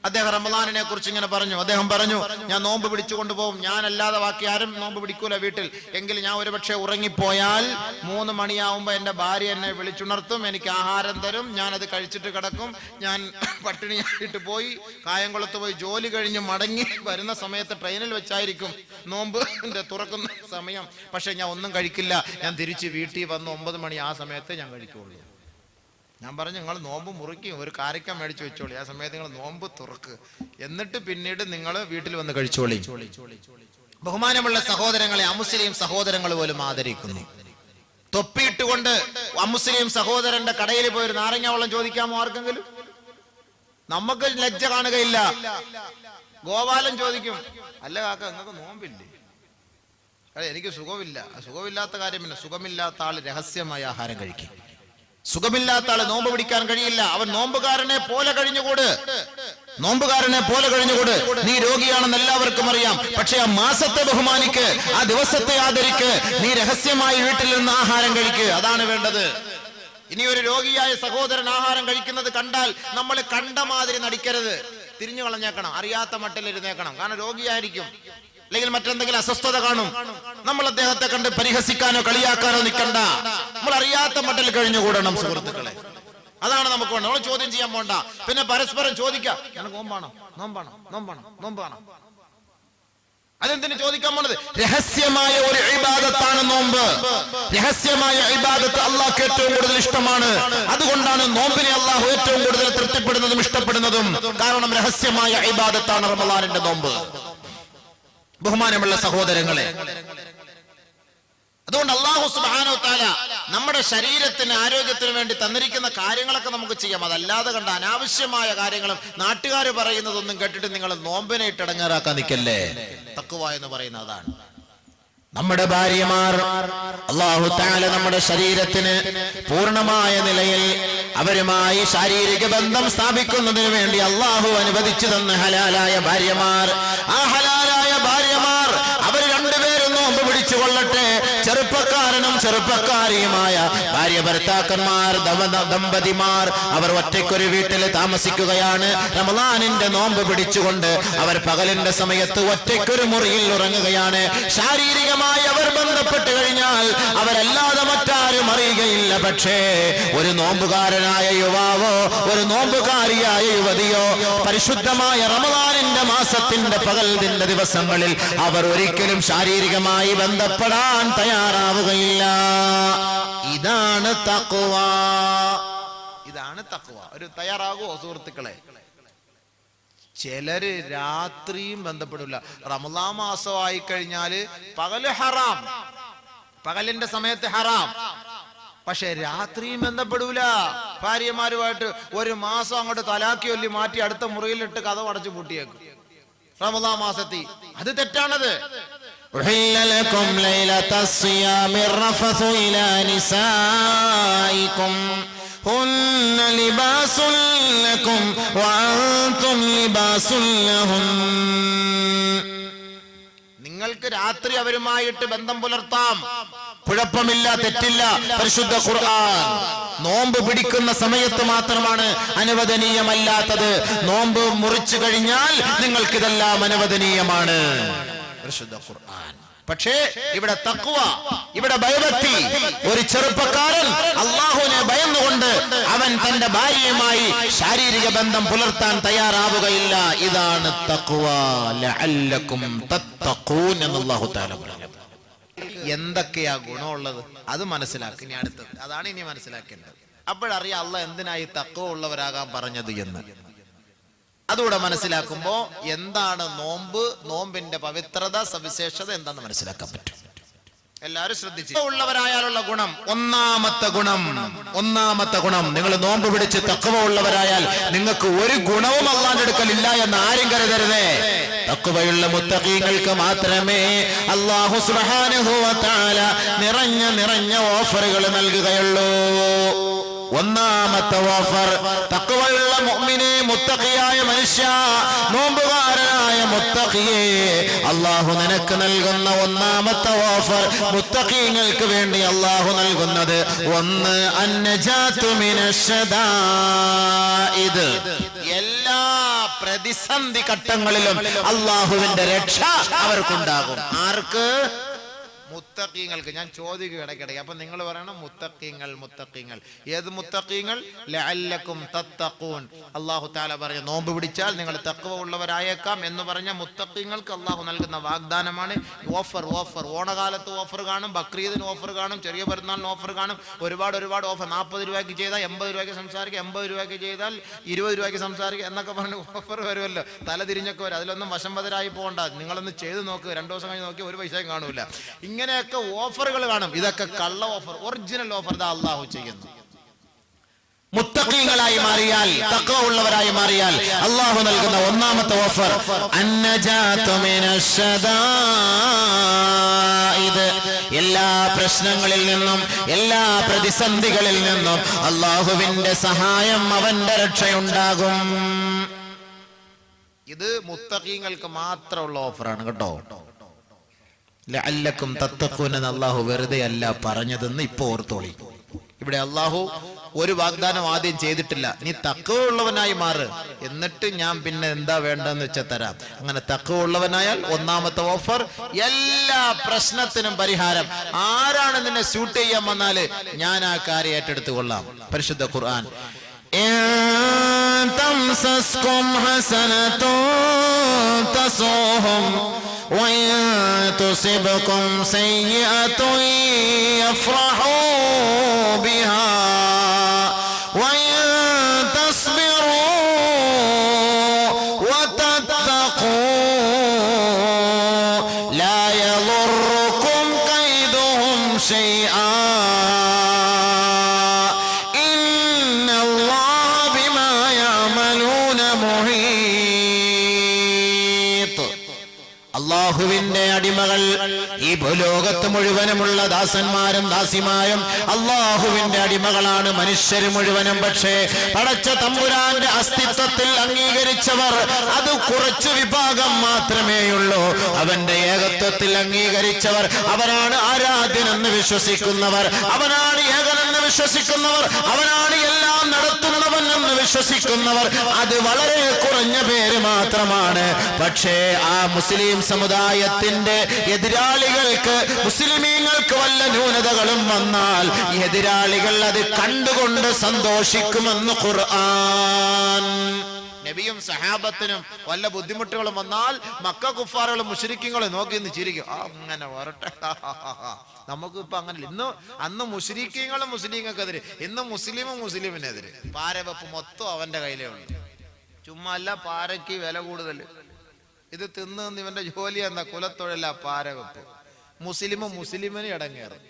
അദ്ദേഹം റമദാനിനെ കുറിച്ച് ഇങ്ങനെ പറഞ്ഞു. അദ്ദേഹം പറഞ്ഞു, ഞാൻ നോമ്പ് പിടിച്ചു കൊണ്ടുപോകും, ഞാനല്ലാതെ ബാക്കി ആരും നോമ്പ് പിടിക്കൂല വീട്ടിൽ. എങ്കിൽ ഞാൻ ഒരുപക്ഷെ ഉറങ്ങിപ്പോയാൽ 3 മണിയാവുമ്പോ എന്റെ ഭാര്യ എന്നെ വിളിച്ചുണർത്തും, എനിക്ക് ആഹാരം തരും, ഞാനത് കഴിച്ചിട്ട് കിടക്കും. ഞാൻ പട്ടിണിയായിട്ട് പോയി കായംകുളത്ത് പോയി ജോലി കഴിഞ്ഞ് മടങ്ങി വരുന്ന സമയത്ത് ട്രെയിനിൽ വെച്ചായിരിക്കും നോമ്പ് തുറക്കുന്ന സമയം. പക്ഷെ ഞാൻ ഒന്നും കഴിക്കില്ല, ഞാൻ തിരിച്ച് വീട്ടിൽ വന്ന് 9 മണി ആ സമയത്ത് ഞാൻ കഴിക്കുള്ളൂ. ഞാൻ പറഞ്ഞു, നിങ്ങൾ നോമ്പ് മുറിക്കും, ഒരു കാരക്ക മേടിച്ചു വെച്ചോളി, ആ സമയത്ത് നിങ്ങൾ നോമ്പ് തുറക്ക്, എന്നിട്ട് പിന്നീട് നിങ്ങൾ വീട്ടിൽ വന്ന് കഴിച്ചോളി. ബഹുമാനമുള്ള സഹോദരങ്ങളെ, അമുസ്ലിം സഹോദരങ്ങൾ പോലും ആദരിക്കുന്നു. തൊപ്പിയിട്ടുകൊണ്ട് അമുസ്ലിം സഹോദരന്റെ കടയിൽ പോയി ഒരു നാരങ്ങ വെള്ളം ചോദിക്കാമോ ആർക്കെങ്കിലും? നമുക്ക് ലജ്ജ കാണുകയില്ല. ഗോപാലൻ ചോദിക്കും, അല്ല കാക്ക നിങ്ങൾക്ക് നോമ്പില്ലേ? അതെ, എനിക്ക് സുഖമില്ലാത്ത കാര്യം. പിന്നെ സുഖമില്ലാത്ത ആള് രഹസ്യമായി ആഹാരം കഴിക്കും. സുഖമില്ലാത്ത ആള് നോമ്പ് പിടിക്കാൻ കഴിയില്ല. അവൻ നോമ്പുകാരനെ പോലെ കഴിഞ്ഞുകൂട്. നീ രോഗിയാണെന്ന് എല്ലാവർക്കും അറിയാം, പക്ഷെ ആ മാസത്തെ ബഹുമാനിക്ക്, ആ ദിവസത്തെ ആദരിക്ക്. നീ രഹസ്യമായി വീട്ടിൽ നിന്ന് ആഹാരം കഴിക്ക്, അതാണ് വേണ്ടത്. ഇനി ഒരു രോഗിയായ സഹോദരൻ ആഹാരം കഴിക്കുന്നത് കണ്ടാൽ നമ്മൾ കണ്ട മാതിരി നടിക്കരുത്, തിരിഞ്ഞു കളഞ്ഞേക്കണം, അറിയാത്ത മട്ടിലിരുന്നേക്കണം. കാരണം രോഗിയായിരിക്കും, അല്ലെങ്കിൽ മറ്റെന്തെങ്കിലും അസ്വസ്ഥത കാണും. നമ്മൾ അദ്ദേഹത്തെ കണ്ട് പരിഹസിക്കാനോ കളിയാക്കാനോ നിൽക്കണ്ട. നമ്മൾ അറിയാത്ത മട്ടിൽ കഴിഞ്ഞുകൂടണം സുഹൃത്തുക്കളെ. അതാണ് നമുക്ക് വേണ്ടത്. നമ്മൾ ചോദ്യം ചെയ്യാൻ പോണ്ട. പിന്നെ പരസ്പരം ചോദിക്കാം, നോമ്പാണോ? അതെന്തിനു ചോദിക്കാൻ പോണത്? രഹസ്യമായ ഒരു ഇബാദത്താണ് നോമ്പ്. രഹസ്യമായ ഇബാദത്ത് അള്ളാഹ്ക്ക് ഏറ്റവും കൂടുതൽ ഇഷ്ടമാണ്. അതുകൊണ്ടാണ് നോമ്പിനെ അള്ളാഹു ഏറ്റവും കൂടുതൽ തൃപ്തിപ്പെടുന്നതും ഇഷ്ടപ്പെടുന്നതും. കാരണം രഹസ്യമായ ഇബാദത്താണ് റമളാനിന്റെ നോമ്പ്. ബഹുമാനമുള്ള സഹോദരങ്ങളെ, അതുകൊണ്ട് അല്ലാഹു സുബ്ഹാനഹു വ തആല നമ്മുടെ ശരീരത്തിന് ആരോഗ്യത്തിന് വേണ്ടി തന്നിരിക്കുന്ന കാര്യങ്ങളൊക്കെ നമുക്ക് ചെയ്യാം. അതല്ലാതെ കണ്ട അനാവശ്യമായ കാര്യങ്ങളും നാട്ടുകാർ പറയുന്നതൊന്നും കേട്ടിട്ട് നിങ്ങൾ നോമ്പിനെ ഇട്ടടങ്ങാറാക്കാൻ നിൽക്കല്ലേ. തഖ്വ എന്ന് പറയുന്നത് അതാണ്. നമ്മുടെ ഭാര്യമാർ അല്ലാഹു തആല നമ്മുടെ ശരീരത്തിന് പൂർണ്ണമായ നിലയിൽ അവരുമായി ശാരീരിക ബന്ധം സ്ഥാപിക്കുന്നതിന് വേണ്ടി അല്ലാഹു അനുവദിച്ചു തന്ന ഹലാലായ ഭാര്യമാർ, ആ ഹലാലായ ഭാര്യമാർ അവർ രണ്ടുപേരും നോമ്പ് പിടിച്ചു കൊള്ളട്ടെ. ചെറുപ്പക്കാരനും ചെറുപ്പക്കാരിയുമായ ഭാര്യ ഭർത്താക്കന്മാർ ദമ്പതിമാർ അവർ ഒറ്റയ്ക്കൊരു വീട്ടിൽ താമസിക്കുകയാണ്. റമളാനിന്റെ നോമ്പ് പിടിച്ചുകൊണ്ട് അവർ പകലിന്റെ സമയത്ത് ഒറ്റയ്ക്കൊരു മുറിയിൽ ഉറങ്ങുകയാണ്. ശാരീരികമായി അവർ ബന്ധപ്പെട്ട് കഴിഞ്ഞാൽ അവരല്ലാതെ മറ്റാരും അറിയുകയില്ല. പക്ഷേ ഒരു നോമ്പുകാരനായ യുവാവോ ഒരു നോമ്പുകാരിയായ യുവതിയോ പരിശുദ്ധമായ റമളാനിന്റെ മാസത്തിന്റെ പകലിന്റെ ദിവസങ്ങളിൽ അവർ ഒരിക്കലും ശാരീരികമായി ബന്ധപ്പെടാൻ തയ്യാറാവുകയില്ല. ഇതാണ് തഖ്വ. ഇതാണ് തഖ്വ. ഒരു തയ്യാറാകുമോ സുഹൃത്തുക്കളെ? ചിലര് രാത്രിയും ബന്ധപ്പെടില്ല. റമളാൻ മാസമായി കഴിഞ്ഞാല് പകല് ഹറാം, പകലിന്റെ സമയത്ത് ഹറാം, പക്ഷെ രാത്രിയും ബന്ധപ്പെടൂല. ഭാര്യമാരുമായിട്ട് ഒരു മാസം അങ്ങോട്ട് തലാക്കി ഒല്ലി മാറ്റി അടുത്ത മുറിയിലിട്ട് കഥ അടച്ചു പൂട്ടിയേക്കും റമളാൻ മാസത്തിൽ. അത് തെറ്റാണത്. أحل لكم ليلة الصيام الرفث إلى نسائكم هن لباس لكم وأنتم لباس لهن. നിങ്ങൾക്ക് രാത്രി അവരുമായിട്ട് ബന്ധം പുലർത്താം, കുഴപ്പമില്ല, തെറ്റില്ല. പരിശുദ്ധ ഖുർആൻ നോമ്പ് പിടിക്കുന്ന സമയത്ത് മാത്രമാണ് അനുവദനീയമല്ലാത്തത്. നോമ്പ് മുറിച്ചു കഴിഞ്ഞാൽ നിങ്ങൾക്കിതെല്ലാം അനുവദനീയമാണ്. പരിശുദ്ധ ഖുർആൻ. പക്ഷേ ഇവിടെ തഖ്വ, ഇവിടെ ഭയഭക്തി. ഒരു ചെറുപ്പക്കാരൻ അല്ലാഹുവിനെ ഭയന്നുകൊണ്ട് അവൻ തന്റെ ഭാര്യയുമായി ശാരീരിക ബന്ധം പുലർത്താൻ തയ്യാറാവുകയില്ല. ഇതാണ് തഖ്വ. ലഅല്ലകും തത്തഖൂൻ എന്ന് അല്ലാഹു തആല പറഞ്ഞു. എന്തൊക്കെയാ ഗുണമുള്ളത് അത് മനസ്സിലാക്കി. ഇനി അടുത്തത് അതാണ് ഇനി മനസ്സിലാക്കേണ്ടത്. അപ്പോഴറിയാം അള്ളാഹ് എന്തിനായി തഖ്വ ഉള്ളവരാകാൻ പറഞ്ഞത് എന്ന്. അതുകൂടെ മനസ്സിലാക്കുമ്പോ എന്താണ് നോമ്പ്, നോമ്പിന്റെ പവിത്രത, സവിശേഷത എന്താണെന്ന് മനസ്സിലാക്കാൻ പറ്റും. എല്ലാവരും ശ്രദ്ധിച്ചു. ഉള്ളവരായാലുള്ള ഗുണം, ഒന്നാമത്തെ ഗുണം നിങ്ങൾ നോമ്പ് പിടിച്ച് തഖ്വ ഉള്ളവരായാൽ നിങ്ങൾക്ക് ഒരു ഗുണവും അല്ലാഹുവിന്റെ അടുക്കലില്ല എന്ന് ആരും കരുതരുതേ. തഖ്വയുള്ള മുത്തഖീങ്ങൾക്ക് മാത്രമേ അല്ലാഹു സുബ്ഹാനഹു വ തആല നിറഞ്ഞ ഓഫറുകൾ നൽകുകയുള്ളൂ. ഒന്നാമത്തെ ഓഫർ, തഖ്വയുള്ള മുഅ്മിനെ, മുത്തഖിയായ മനുഷ്യ, നോമ്പുകാരനായ മുത്തഖിയെ, അല്ലാഹു നിനക്ക് നൽകുന്ന ഒന്നാമത്തെ ഓഫർ, മുത്തഖീങ്ങൾക്ക് വേണ്ടി അല്ലാഹു നൽകുന്നത് ഒന്ന്, അന്നജാതു മിനശ്ശദാഇദ്. എല്ലാ പ്രതിസന്ധി ഘട്ടങ്ങളിലും അല്ലാഹുവിന്റെ രക്ഷ അവർക്കുണ്ടാകും. ആർക്ക്? മുത്തഖീങ്ങൾക്ക്. ഞാൻ ചോദിക്കുക ഇടയ്ക്കിടയ്ക്ക്, അപ്പൊ നിങ്ങൾ പറയണം മുത്തഖീങ്ങൾ. ഏത് മുത്തഖീങ്ങൾ? ലഅല്ലകും തത്തഖൂൻ. അല്ലാഹു തആല പറഞ്ഞു നോമ്പ് പിടിച്ചാൽ നിങ്ങൾ തഖ്വ ഉള്ളവരായേക്കാം എന്ന് പറഞ്ഞ മുത്തഖീങ്ങൾക്ക് അല്ലാഹു നൽകുന്ന വാഗ്ദാനമാണ്. ഓഫർ. ഓണകാലത്ത് ഓഫർ കാണും, ബക്രീദിന് ഓഫർ കാണും, ചെറിയ പെരുന്നാളിന് ഓഫർ കാണും. ഒരുപാട് ഓഫർ. 40 രൂപയ്ക്ക് ചെയ്താൽ 80 രൂപയ്ക്ക് സംസാരിക്കുക, 80 രൂപയ്ക്ക് ചെയ്താൽ 20 രൂപയ്ക്ക് സംസാരിക്കുക എന്നൊക്കെ പറഞ്ഞ് ഓഫർ വരുമല്ലോ. തല തിരിഞ്ഞൊക്കെ വരും. അതിലൊന്നും വശംവദരായി പോകണ്ട. നിങ്ങളൊന്ന് ചെയ്ത് നോക്ക്, 2 ദിവസം കഴിഞ്ഞ് നോക്കി ഒരു പൈസയും കാണൂല. ഇങ്ങനെയൊക്കെ ഓഫറുകൾ കാണും. ഇതൊക്കെ കള്ള ഓഫർ. ഒറിജിനൽ ഓഫർ ദാ അല്ലാഹു ചെയ്യുന്നു. മുത്തഖീങ്ങളായി മാറിയാൽ, തഖ്വ ഉള്ളവരായി മാറിയാൽ അല്ലാഹു നൽകുന്ന ഒന്നാമത്തെ ഓഫർ, അന്നജാതു മിനശ്ശദാഇദ്. എല്ലാ പ്രശ്നങ്ങളിൽ നിന്നും, എല്ലാ പ്രതിസന്ധികളിൽ നിന്നും അല്ലാഹുവിന്റെ സഹായം, അവന്റെ രക്ഷയുണ്ടാകും. ഇത് മുത്തഖീങ്ങൾക്ക് മാത്രമുള്ള ഓഫറാണ് കേട്ടോ. ലഅല്ലകും തത്തഖൂൻ എന്ന് അല്ലാഹു വെറുതെ അല്ല പറഞ്ഞതെന്ന് ഇപ്പൊ ഓർത്തോളി. ഇവിടെ അല്ലാഹു ഒരു വാഗ്ദാനം ആദ്യം ചെയ്തിട്ടില്ല. നീ തഖ്വ ഉള്ളവനായി മാറ്, എന്നിട്ട് ഞാൻ പിന്നെ എന്താ വേണ്ടെന്ന് വെച്ചാൽ തരാം. അങ്ങനെ തഖ്വ ഉള്ളവനായാൽ ഒന്നാമത്തെ ഓഫർ, എല്ലാ പ്രശ്നത്തിനും പരിഹാരം. ആരാണ് നിന്നെ സ്യൂട്ട് ചെയ്യാൻ വന്നാല് ഞാൻ ആ കാര്യം ഏറ്റെടുത്തു കൊള്ളാം. പരിശുദ്ധ ഖുർആൻ. തംസസ്കും ഹസനതുൻ തസൂഹും وإن تصبكم سيئة يفرحوا بها وإن تصبروا وتتقوا لا يضركم كيدهم شيئا إن الله بما يعملون محيط. അല്ലാഹുവിന്റെ അടിമകൾ ഈ ലോകത്ത് മുഴുവനുമുള്ള ദാസന്മാരും ദാസിമാരും അള്ളാഹുവിന്റെ അടിമകളാണ് മനുഷ്യര് മുഴുവനും. പക്ഷേ പടച്ച തമ്പുരാന്റെ അസ്തിത്വത്തിൽ അംഗീകരിച്ചവർ അത് കുറച്ചു വിഭാഗം മാത്രമേയുള്ളൂ. അവന്റെ ഏകത്വത്തിൽ അംഗീകരിച്ചവർ, അവരാണ് ആരാധ്യനെന്ന് വിശ്വസിക്കുന്നവർ, അവനാണ് ഏകനെന്ന് വിശ്വസിക്കുന്നവർ, അവനാണ് എല്ലാം നടത്തുന്നവൻ എന്ന് വിശ്വസിക്കുന്നവർ, അത് വളരെ കുറഞ്ഞ പേര് മാത്രമാണ്. പക്ഷേ ആ മുസ്ലിം സമുദായത്തിന്റെ എതിരാളികൾക്ക്, മുസ്ലിമീങ്ങൾക്ക് വല്ല ന്യൂനതകളും വന്നാൽ എതിരാളികൾ അത് കണ്ടുകൊണ്ട് സന്തോഷിക്കുമെന്ന് ഖുർആൻ. നബിയും സഹാബത്തിനും വല്ല ബുദ്ധിമുട്ടുകളും വന്നാൽ മക്ക കുഫാറുകളും മുശ്രിക്കുകളും നോക്കി നിന്ന് ചിരിക്കും. അങ്ങനെ വരട്ടെ, നമുക്ക് ഇപ്പൊ അങ്ങനെ. അന്ന് മുശ്രിക്കുകളും മുസ്ലിങ്ങൾക്കെതിരെ, ഇന്ന് മുസ്ലിമും മുസ്ലിമിനെതിരെ. പാരവെപ്പ് മൊത്തം അവന്റെ കയ്യിലേ ഉള്ളു. ചുമ്മാ അല്ല, പാരയ്ക്ക് വില കൂടുതൽ. ഇത് തിന്ന് ഇവന്റെ ജോലി എന്താ? കുലത്തൊഴില പാരവെപ്പ്. മുസ്ലിമും മുസ്ലിമിന് ഇടങ്ങേറും.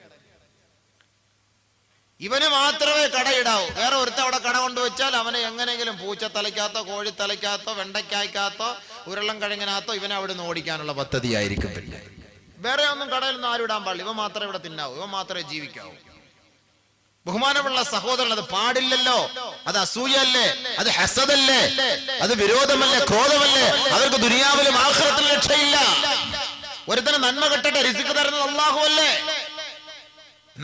ഇവന് മാത്രമേ കടയിടാവൂ. വേറെ ഒരുത്ത അവിടെ കട കൊണ്ടുവച്ചാൽ അവനെ എങ്ങനെയെങ്കിലും പൂച്ചത്തലയ്ക്കകത്തോ കോഴിത്തലയ്ക്കകത്തോ വെണ്ടയ്ക്കായ്ക്കകത്തോ ഉരുളം കിഴങ്ങിനകത്തോ ഇവനെ അവിടെ നിന്ന് ഓടിക്കാനുള്ള പദ്ധതിയായിരിക്കും. പിന്നെ വേറെ ഒന്നും കടയിലൊന്നും ആരും ഇടാൻ പാടില്ല. ഇവ മാത്രമേ ഇവിടെ തിന്നാവൂ, ഇവ മാത്രമേ ജീവിക്കാവൂ. ബഹുമാനമുള്ള സഹോദരൻ, അത് പാടില്ലല്ലോ. അത് അസൂയല്ലേ, അത് ഹസദല്ലേ, അത് വിരോധമല്ലേ, ക്രോധമല്ലേ? അവർക്ക് ദുനിയാവിലും ആഖിറത്തിലും രക്ഷയില്ല. ഒരുത്തന് നന്മ കിട്ടട്ടെ, റിസ്ക് തരുന്നത് അല്ലാഹു അല്ലേ?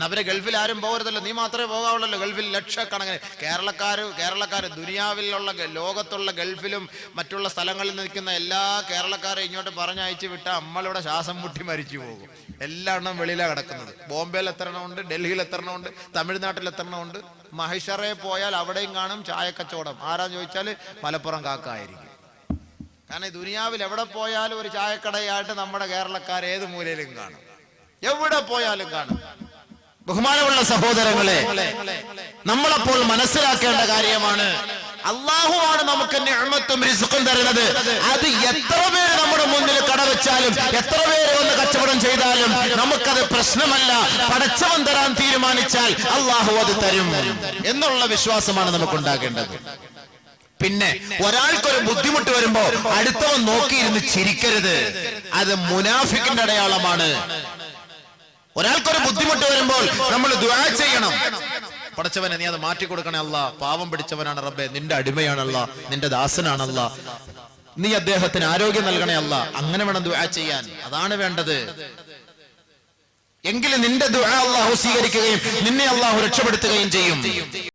അവരെ ഗൾഫിൽ ആരും പോകരുതല്ലോ, നീ മാത്രമേ പോകാവുള്ളല്ലോ. ഗൾഫിൽ ലക്ഷക്കണക്കിന് കേരളക്കാര് ദുനിയാവിലുള്ള ലോകത്തുള്ള ഗൾഫിലും മറ്റുള്ള സ്ഥലങ്ങളിൽ നിൽക്കുന്ന എല്ലാ കേരളക്കാരെ ഇങ്ങോട്ട് പറഞ്ഞയച്ചു വിട്ടാൽ നമ്മളിവിടെ ശ്വാസം മുട്ടി മരിച്ചു പോകും. എല്ലാവണ്ണം വെളിയിലാണ് കിടക്കുന്നത്. ബോംബെയിൽ എത്തരണമുണ്ട്, ഡൽഹിയിൽ എത്തരണമുണ്ട്, തമിഴ്നാട്ടിൽ എത്തരണമുണ്ട്. മഹിഷറെ പോയാൽ അവിടെയും കാണും ചായക്കച്ചവടം. ആരാന്ന് ചോദിച്ചാൽ മലപ്പുറം കാക്കായിരിക്കും. കാരണം ഈ ദുനിയാവിൽ എവിടെ പോയാലും ഒരു ചായക്കടയായിട്ട് നമ്മുടെ കേരളക്കാർ ഏത് മൂലയിലും കാണും, എവിടെ പോയാലും കാണും. ബഹുമാനമുള്ള സഹോദരങ്ങളെ, നമ്മളപ്പോൾ മനസ്സിലാക്കേണ്ട കാര്യമാണ്, അള്ളാഹുവാണ് നമുക്ക് നിഅമത്തും റിസ്ഖും തരുന്നത്. അത് എത്ര പേര് നമ്മുടെ മുന്നിൽ കടവെച്ചാലും, എത്ര പേര് വന്ന് കച്ചവടം ചെയ്താലും നമുക്കത് പ്രശ്നമല്ല. പടച്ചവൻ തരാൻ തീരുമാനിച്ചാൽ അള്ളാഹു അത് തരും എന്നുള്ള വിശ്വാസമാണ് നമുക്കുണ്ടാകേണ്ടത്. പിന്നെ ഒരാൾക്കൊരു ബുദ്ധിമുട്ട് വരുമ്പോ അടുത്തവൻ നോക്കിയിരുന്ന് ചിരിക്കരുത്. അത് മുനാഫിക്കിന്റെ അടയാളമാണ്. ഒരാൾക്കൊരു ബുദ്ധിമുട്ട് വരുമ്പോൾ നമ്മൾ ദുആ ചെയ്യണം. പടച്ചവനെ നീ അത് മാറ്റിക്കൊടുക്കണേ അല്ലാ, പാവം പിടിച്ചവനാണ് റബ്ബേ, നിന്റെ അടിമയാണ് അല്ലാ, നിന്റെ ദാസനാണ് അല്ലാ, നീ അദ്ദേഹത്തിന് ആരോഗ്യം നൽകണേ അല്ലാ. അങ്ങനെ വേണം ദുആ ചെയ്യാൻ. അതാണ് വേണ്ടത്. എങ്കിലും നിന്റെ ദുആ അല്ലാഹു സ്വീകരിക്കുകയും നിന്നെ അല്ലാഹു രക്ഷപ്പെടുത്തുകയും ചെയ്യും.